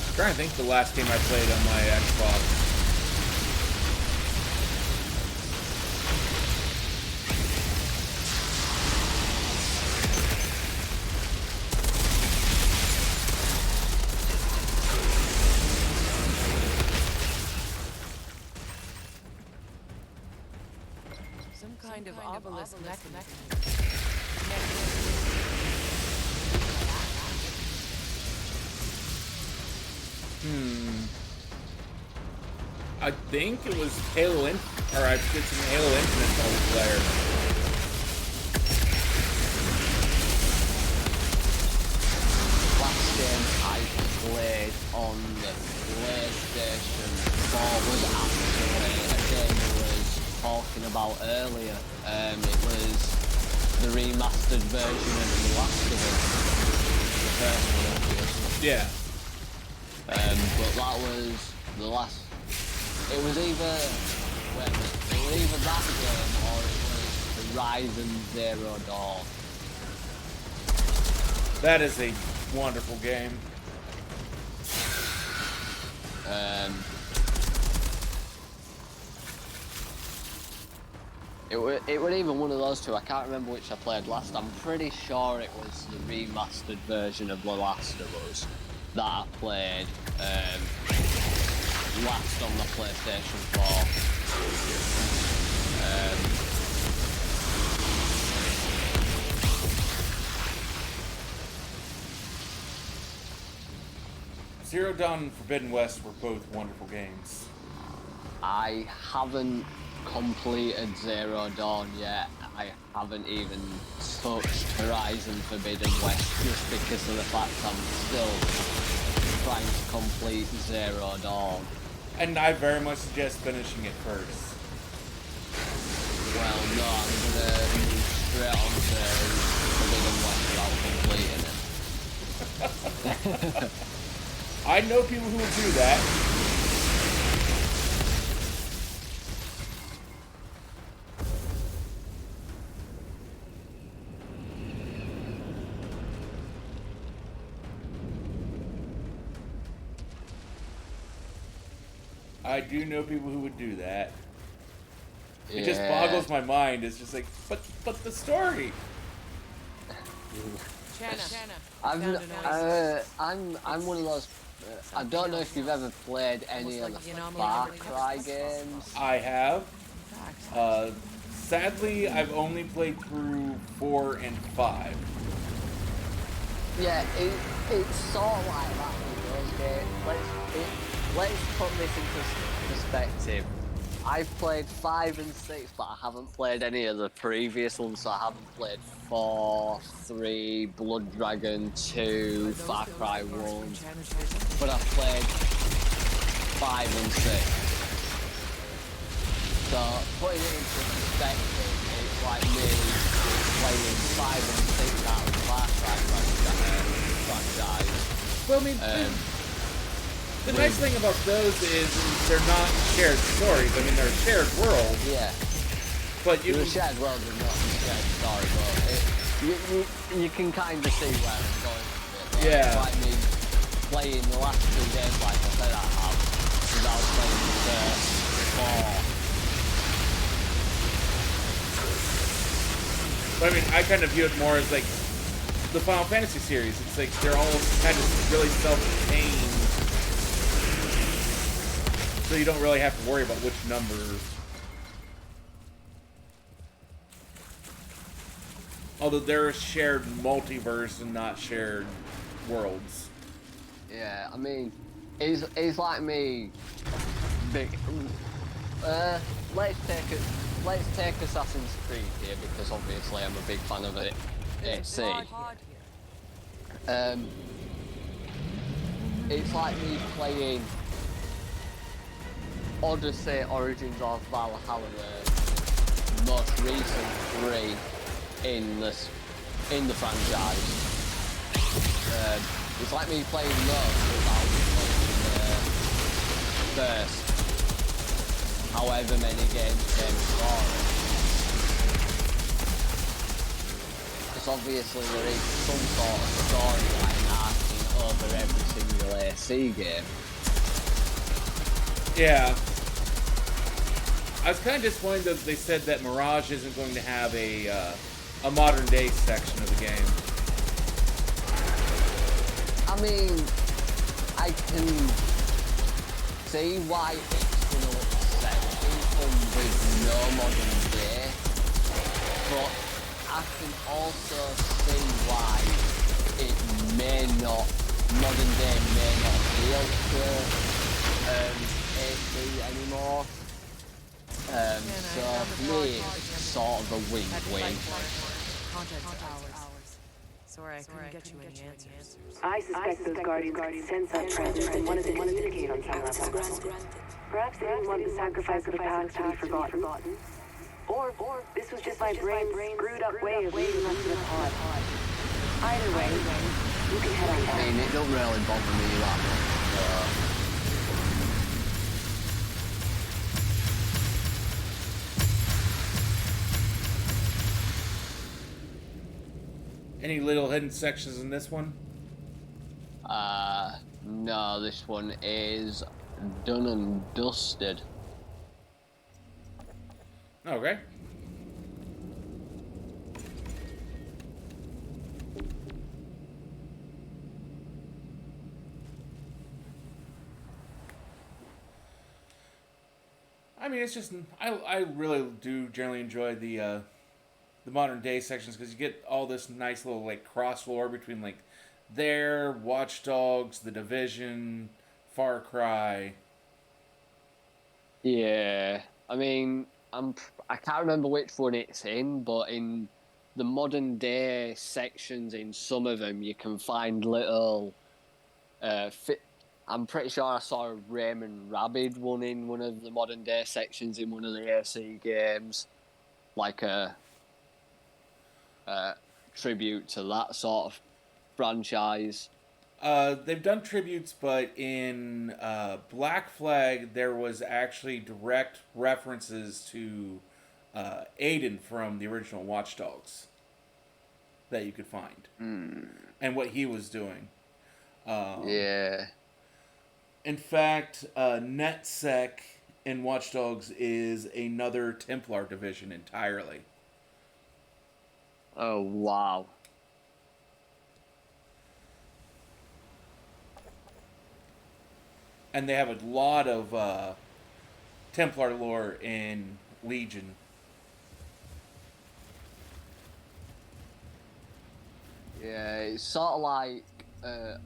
I'm trying to think the last game I played on my Xbox. Some kind of obelisk mechanism. I think it was Halo Infinite, or I did some Halo Infinite multiplayer. Last game I played on the PlayStation 4 was actually a game I was talking about earlier. It was the remastered version of The Last of Us. The first one, obviously. Yeah. But that was the last. It was either that game or it was Horizon Zero Dawn. That is a wonderful game. It was even one of those two. I can't remember which I played last. I'm pretty sure it was the remastered version of The Last of Us that I played last on the PlayStation 4. Zero Dawn and Forbidden West were both wonderful games. I haven't completed Zero Dawn yet. I haven't even touched Horizon Forbidden West just because of the fact I'm still trying to complete Zero Dawn. And I very much suggest finishing it first. Well, no, I'm gonna move straight on to Forbidden West without completing it. I know people who will do that. I do know people who would do that. Yeah. It just boggles my mind. It's just like, but the story. I'm one of those. I don't know if you've ever played any of the Far Cry games. I have. Sadly, I've only played through 4 and 5. Yeah, it's sort of like that with those games. Let's put this into perspective. I've played 5 and 6, but I haven't played any of the previous ones. So I haven't played 4, 3, Blood Dragon 2, Far Cry 1. But I've played 5 and 6. So putting it into perspective, it's like me playing 5 and 6 out of the Far Cry franchise. Well, I mean, the nice thing about those is they're not shared stories. I mean, they're a shared world. Yeah. But you The shared world is not a shared story, but you can kind of see where I'm going with it. Yeah. Like me playing the last 2 games like I said I have, without playing the first 4. But I mean, I kind of view it more as like the Final Fantasy series. It's like they're all kind of really self-contained, so you don't really have to worry about which number. Although they're a shared multiverse and not shared worlds. Yeah, I mean, it's like me. Big. Let's take Assassin's Creed here because obviously I'm a big fan of it. AC. It's like me playing Odyssey, Origins of Valhalla, the most recent 3 in the franchise. It's like me playing those without playing the first however many games came before. Because obviously there is some sort of storyline arcing over every single AC game. Yeah. I was kind of disappointed that they said that Mirage isn't going to have a modern day section of the game. I mean, I can see why it's going to upset people with no modern day, but I can also see why it may not, modern day may not appeal to AC anymore. So for me, it's sort of a win-win. Sorry, I couldn't get you any answers. I suspect those guardians could sense our presence and wanted to communicate on some level. Perhaps they didn't want the sacrifice of the past to be forgotten. Or this was just my brain's screwed up way of leading us to the pod. Either way, you can head on I mean, it don't really bother me that much. Any little hidden sections in this one? No, this one is done and dusted. Okay. I mean, it's just I really do generally enjoy the modern day sections because you get all this nice little like cross lore between like their Watch Dogs, The Division, Far Cry. Yeah, I mean, I can't remember which one it's in, but in the modern day sections, in some of them, you can find little. I'm pretty sure I saw a Raymond Rabid one in one of the modern day sections in one of the AC games, like a tribute to that sort of franchise. They've done tributes, but in Black Flag, there was actually direct references to Aiden from the original Watch Dogs that you could find, and what he was doing. Yeah. In fact, NetSec in Watch Dogs is another Templar division entirely. Oh, wow. And they have a lot of Templar lore in Legion. Yeah, it's sort of like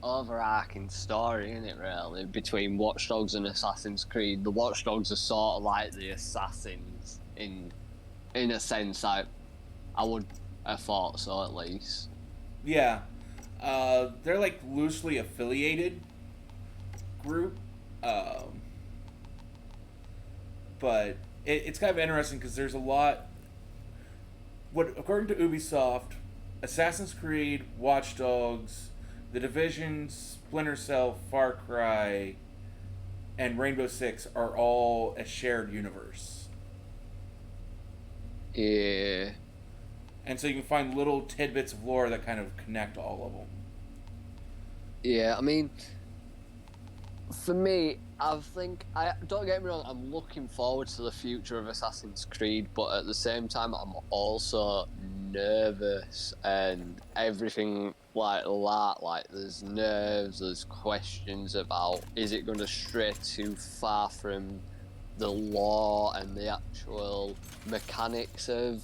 overarching story, isn't it, really, between Watch Dogs and Assassin's Creed. The Watch Dogs are sort of like the assassins in a sense. I would have thought so, at least. Yeah. They're like loosely affiliated group. But it's kind of interesting because there's a lot. What according to Ubisoft, Assassin's Creed, Watch Dogs, The Division, Splinter Cell, Far Cry, and Rainbow Six are all a shared universe. Yeah. And so you can find little tidbits of lore that kind of connect all of them. Yeah, I mean, For me, I think don't get me wrong. I'm looking forward to the future of Assassin's Creed, but at the same time, I'm also nervous and everything like that. Like, there's nerves, there's questions about is it going to stray too far from the lore and the actual mechanics of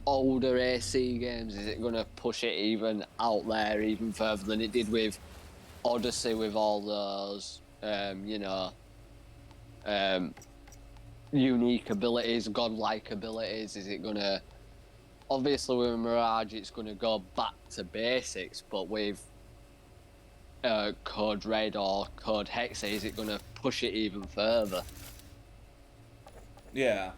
older AC games? Is it going to push it even out there, even further than it did with Odyssey, with all those, unique abilities, godlike abilities? Is it going to... Obviously, with Mirage, it's going to go back to basics, but with Code Red or Code Hex, is it going to push it even further? Yeah.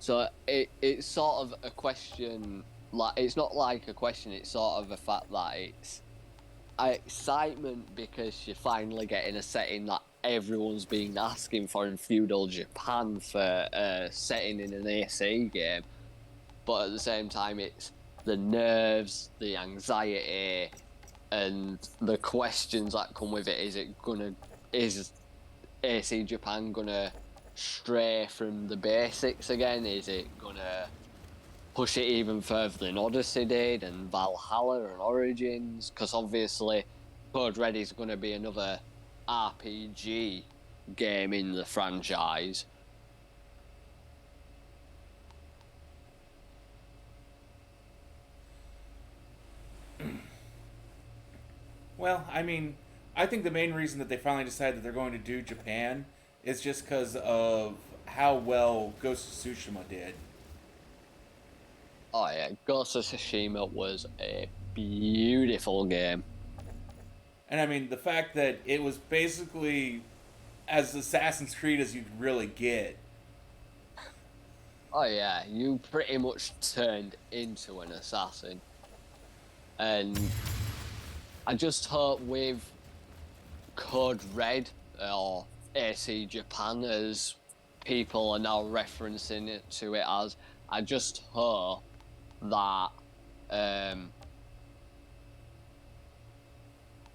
So it's sort of a question, like, it's not like a question, it's sort of a fact that it's excitement because you're finally getting a setting that everyone's been asking for in feudal Japan for a setting in an AC game, but at the same time it's the nerves, the anxiety, and the questions that come with it. Is AC Japan gonna stray from the basics again? Is it gonna push it even further than Odyssey did and Valhalla and Origins? Because obviously Code Red is going to be another RPG game in the franchise. Well, I mean, I think the main reason that they finally decided that they're going to do Japan is just because of how well Ghost of Tsushima did. Oh yeah, Ghost of Tsushima was a beautiful game. And I mean, the fact that it was basically as Assassin's Creed as you could really get. Oh yeah, you pretty much turned into an assassin. And I just hope with Code Red, or AC Japan as people are now referencing it to it as, I just hope that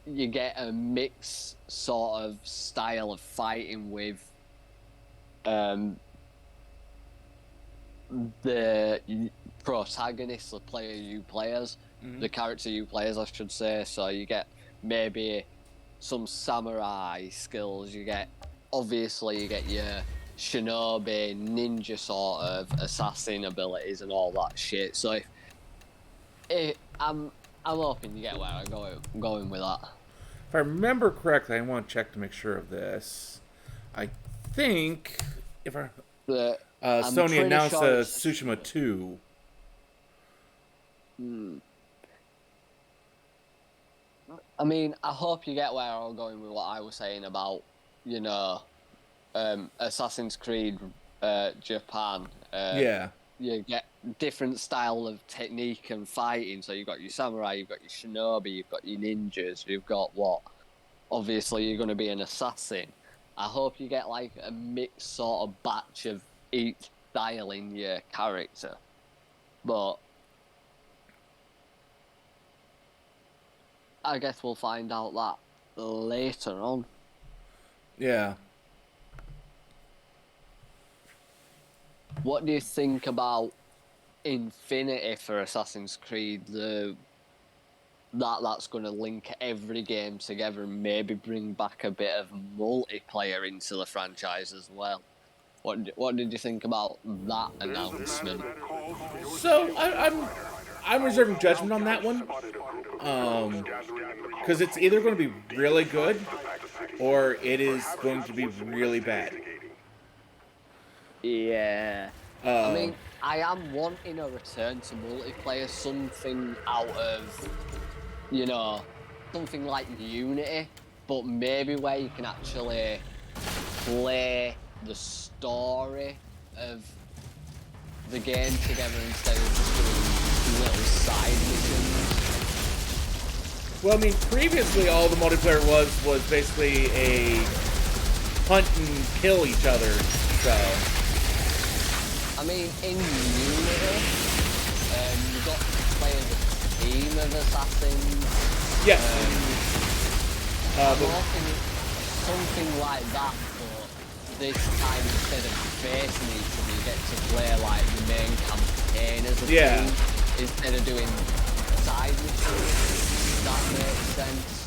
you get a mixed sort of style of fighting with the protagonists, the player you players, the character you players, I should say. So you get maybe some samurai skills. You get your shinobi, ninja sort of assassin abilities and all that shit. So I'm hoping you get where I'm going with that. If I remember correctly, I want to check to make sure of this. I think if Sony announced Tsushima 2. I mean, I hope you get where I'm going with what I was saying about, Assassin's Creed Japan. Yeah. You get different style of technique and fighting. So you've got your samurai, you've got your shinobi, you've got your ninjas, you've got obviously you're going to be an assassin. I hope you get like a mixed sort of batch of each style in your character. But I guess we'll find out that later on. Yeah. What do you think about Infinity for Assassin's Creed? That's going to link every game together and maybe bring back a bit of multiplayer into the franchise as well. What did you think about that announcement? So I'm reserving judgment on that one, because it's either going to be really good or it is going to be really bad. Yeah. I mean, I am wanting a return to multiplayer, something out of, something like Unity, but maybe where you can actually play the story of the game together instead of just doing little side missions. Well, I mean, previously all the multiplayer was basically a hunt and kill each other, so... I mean, in Unity, you got to play as a team of assassins. Yes. I'm hoping it's something like that, but this time instead of facing each other, you get to play like the main campaign as a team instead of doing side missions. If that makes sense.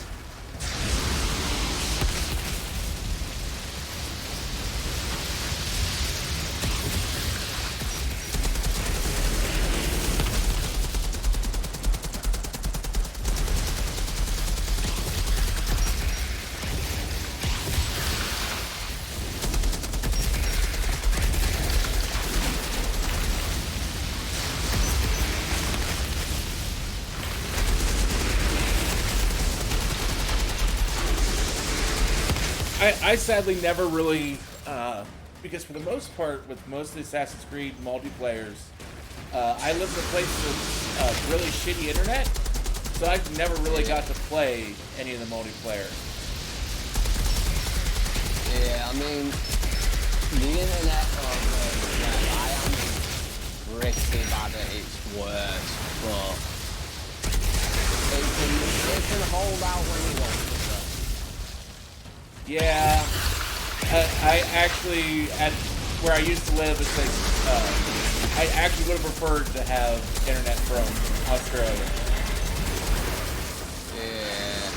I sadly never really, because for the most part, with most of the Assassin's Creed multiplayers, I live in a place with really shitty internet, so I never really got to play any of the multiplayer. Yeah, I mean, the internet where I am pretty bad at its worst, but it can hold out when you want it. Yeah, I actually, at where I used to live, it's like, I actually would have preferred to have internet from Australia. Yeah.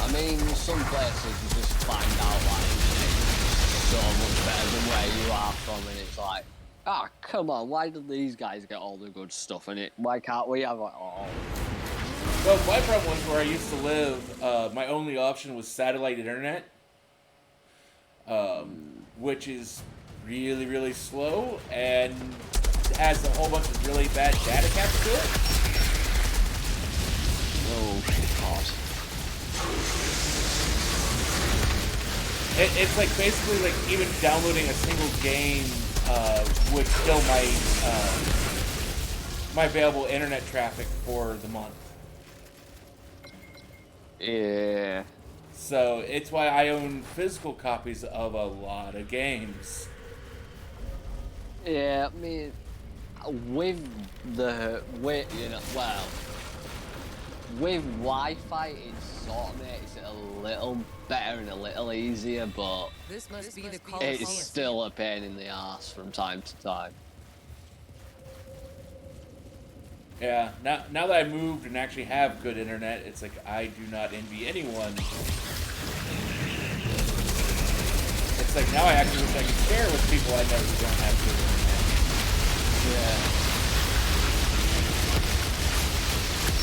I mean, some places you just find out like it's so much better than where you are from, and it's like, ah, come on, why do these guys get all the good stuff in it? Why can't we have it all? Well, my problem was where I used to live, my only option was satellite internet, which is really, really slow and has a whole bunch of really bad data caps to it. Oh, God. It's like basically like even downloading a single game would kill my available internet traffic for the month. Yeah. So it's why I own physical copies of a lot of games. Yeah, I mean, with Wi-Fi, it sort of makes it a little better and a little easier, but This must be the it's still a pain in the ass from time to time. Yeah, now that I moved and actually have good internet, it's like I do not envy anyone. It's like now I actually wish I could share with people I know who don't have good internet. Yeah.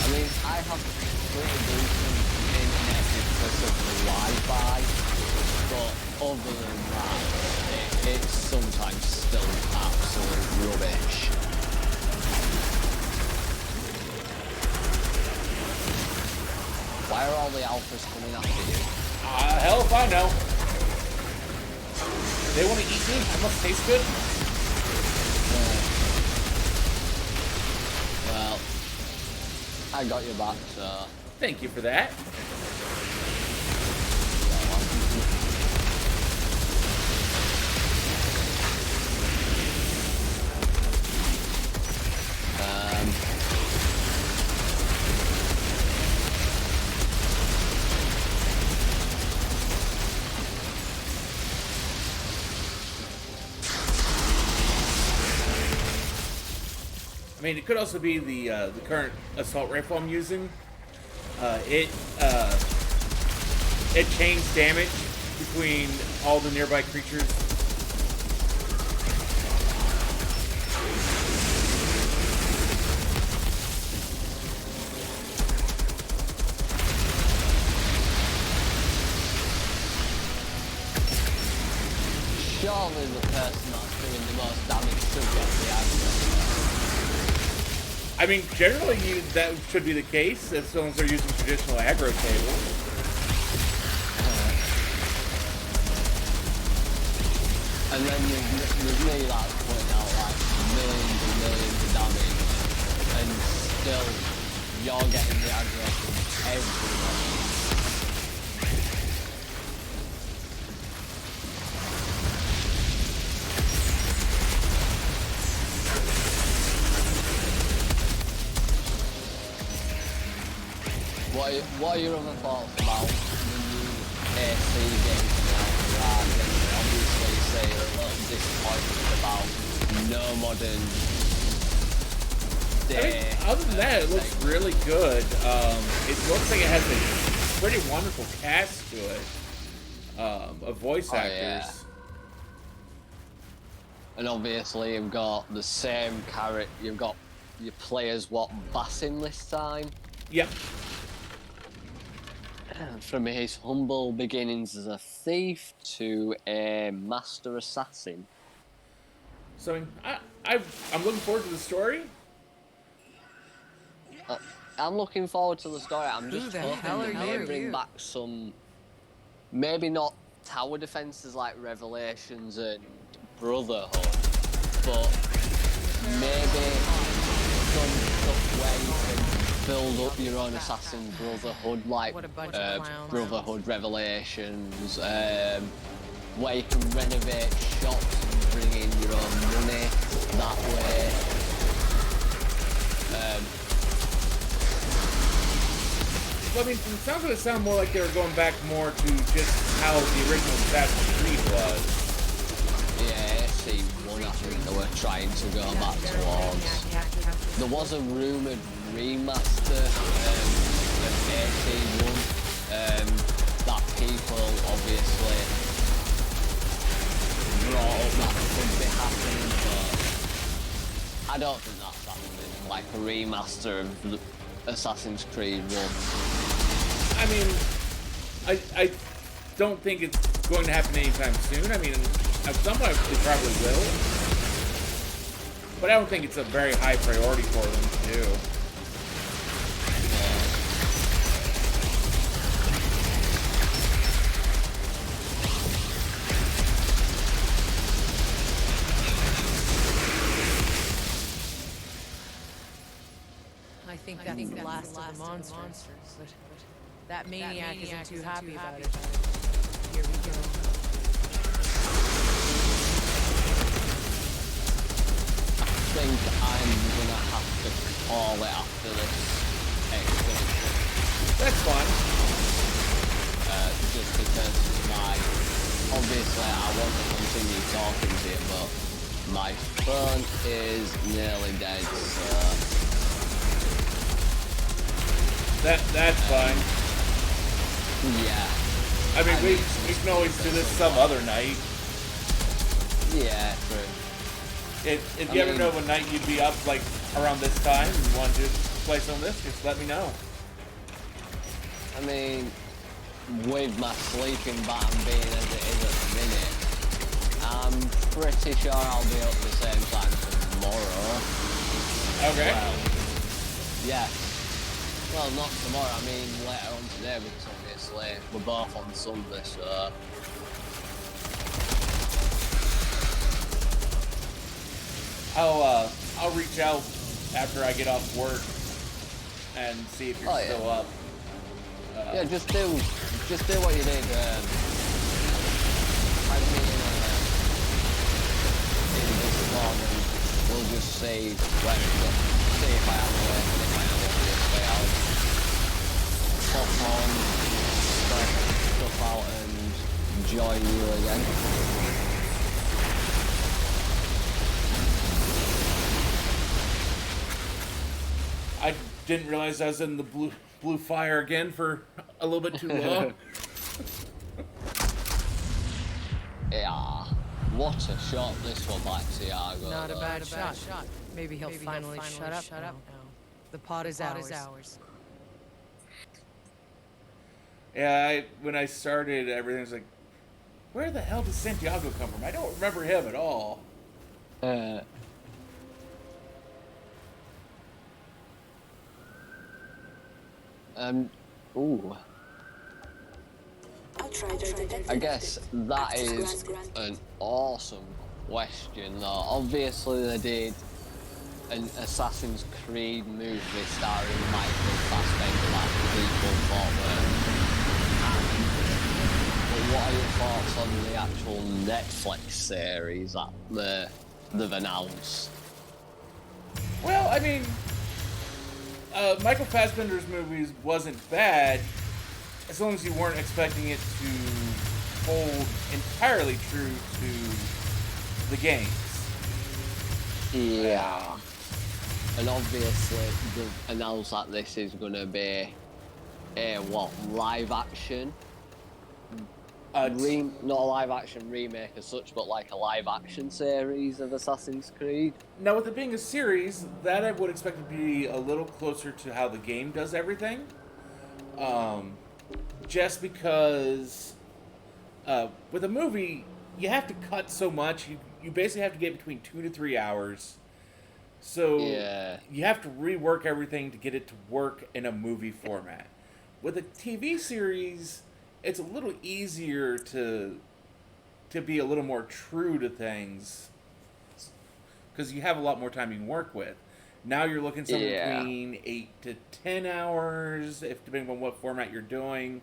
I mean, I have pretty decent internet because of the Wi-Fi, but other than that, it's sometimes still absolute rubbish. Why are all the alphas coming after you? Hell if I know. They want to eat me? I must taste good. Well, I got your back, so... Thank you for that. I mean, it could also be the current assault rifle I'm using. It changed damage between all the nearby creatures. Surely the person that's doing the most damage should get the aggro. I mean, generally that should be the case as long as they're using traditional aggro tables. And then there's me that's putting out like millions and millions of damage, and still you're getting the aggro from everyone. What are your other thoughts about the new AC game now? Obviously, you say you're a little disappointed about no modern day. I mean, other than that, it looks really good. It looks like it has a pretty wonderful cast to it of voice actors. Yeah. And obviously, you've got the same character. You've got your players Bassin this time. Yep. From his humble beginnings as a thief to a master assassin. So I'm looking forward to the story. I'm looking forward to the story. I'm just the hoping hell they are may you? bring back some, maybe not tower defenses like Revelations and Brotherhood, but maybe some stuff where you can build up your own Assassin Brotherhood, like What a bunch of clowns. Brotherhood Revelations, where you can renovate shops and bring in your own money that way. Well, I mean, from the sounds of it, sound more like they were going back more to just how the original Assassin's Creed was. Yeah, AC1 I think they were trying to go back towards. There was a rumoured remaster of AC1 that people obviously brought up that could be happening, but I don't think that's happening. Like a remaster of the Assassin's Creed 1. I mean, I don't think it's going to happen anytime soon. I mean, at some point it probably will. But I don't think it's a very high priority for them to do. I think that's the last of the monsters. But that maniac isn't too happy about it. Here we go. I think I'm gonna have to call it after this expedition. That's fine. Just because obviously I want to continue talking to you, but my phone is nearly dead, so... That's fine. Yeah. I mean, we can always do this some other night. Yeah, true. If you ever know what night you'd be up, like, around this time, and you want to play some of this, just let me know. I mean, with my sleeping pattern being as it is at the minute, I'm pretty sure I'll be up the same time tomorrow. Okay. Well, yeah. Well, not tomorrow, I mean later on today, because obviously we're both on Sunday, so... I'll reach out after I get off work and see if you're still up. Yeah, just do what you did. Tag me in Discord and we'll just see where it goes. See if I am awake, and if I am obviously I'll pop on, start stuff out and join you again. I didn't realize I was in the blue fire again for a little bit too long. Yeah, what a shot this one by Tiago. Not a bad shot. Maybe he'll finally shut up now. The pot is ours. Yeah, when I started, everything was like, where the hell does Santiago come from? I don't remember him at all. Ooh. I guess that is an awesome question, though. Obviously, they did an Assassin's Creed movie starring Michael Fassbender that people thought were. But what are your thoughts on the actual Netflix series that they've announced? Well, I mean, Michael Fassbender's movies wasn't bad, as long as you weren't expecting it to hold entirely true to the games. Yeah. And obviously, they've announced that this is going to be a live action? Not a live action remake as such, but like a live action series of Assassin's Creed. Now, with it being a series, that I would expect to be a little closer to how the game does everything. Just because with a movie, you have to cut so much. You basically have to get between 2 to 3 hours. So Yeah. you have to rework everything to get it to work in a movie format. With a TV series, it's a little easier to be a little more true to things because you have a lot more time you can work with. Now you're looking somewhere between 8 to 10 hours, if depending on what format you're doing.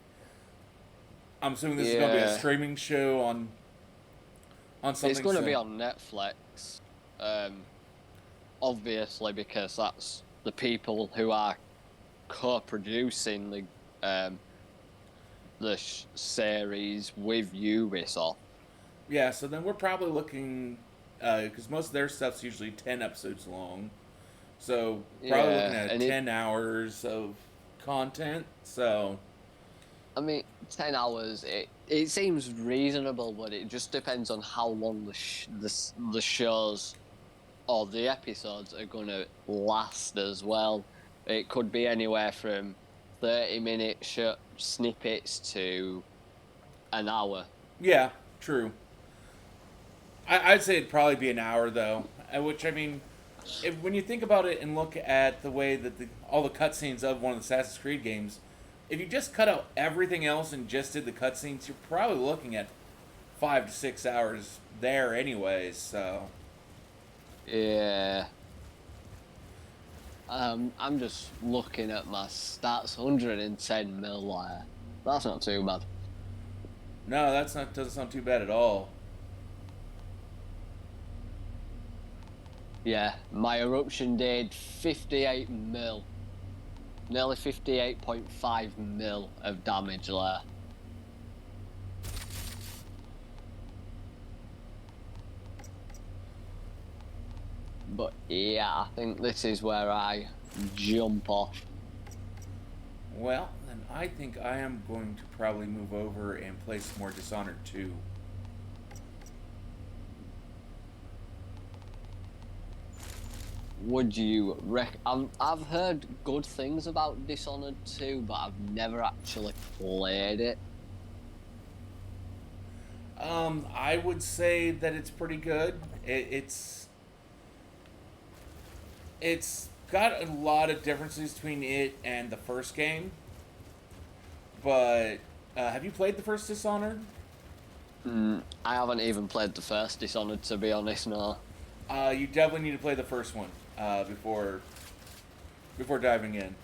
I'm assuming this is going to be a streaming show on something. It's going to be on Netflix, obviously, because that's the people who are co-producing the series with Ubisoft. Yeah, so then we're probably looking, because most of their stuff's usually 10 episodes long. So probably looking at 10 hours of content. So I mean, 10 hours, it seems reasonable, but it just depends on how long the shows or the episodes are going to last as well. It could be anywhere from 30-minute snippets to an hour. Yeah, true. I'd say it'd probably be an hour, though. Which, I mean, when you think about it and look at the way that all the cutscenes of one of the Assassin's Creed games, if you just cut out everything else and just did the cutscenes, you're probably looking at 5 to 6 hours there anyways, so... Yeah. I'm just looking at my stats, 110 mil there. That's not too bad. No, doesn't sound too bad at all. Yeah, my eruption did 58 mil. Nearly 58.5 mil of damage there. But yeah, I think this is where I jump off. Well, then I think I am going to probably move over and play some more Dishonored 2. Would you I've heard good things about Dishonored 2, but I've never actually played it. I would say that it's pretty good. It's got a lot of differences between it and the first game. But have you played the first Dishonored? I haven't even played the first Dishonored, to be honest, no. You definitely need to play the first one before diving in.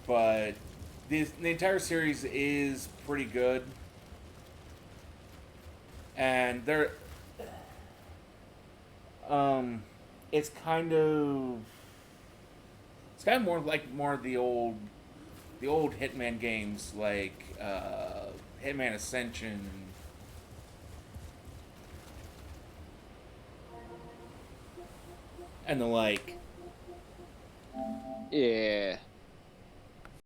But the entire series is pretty good, and it's kind of more like more of the old Hitman games, like Hitman Ascension. And the like. Yeah.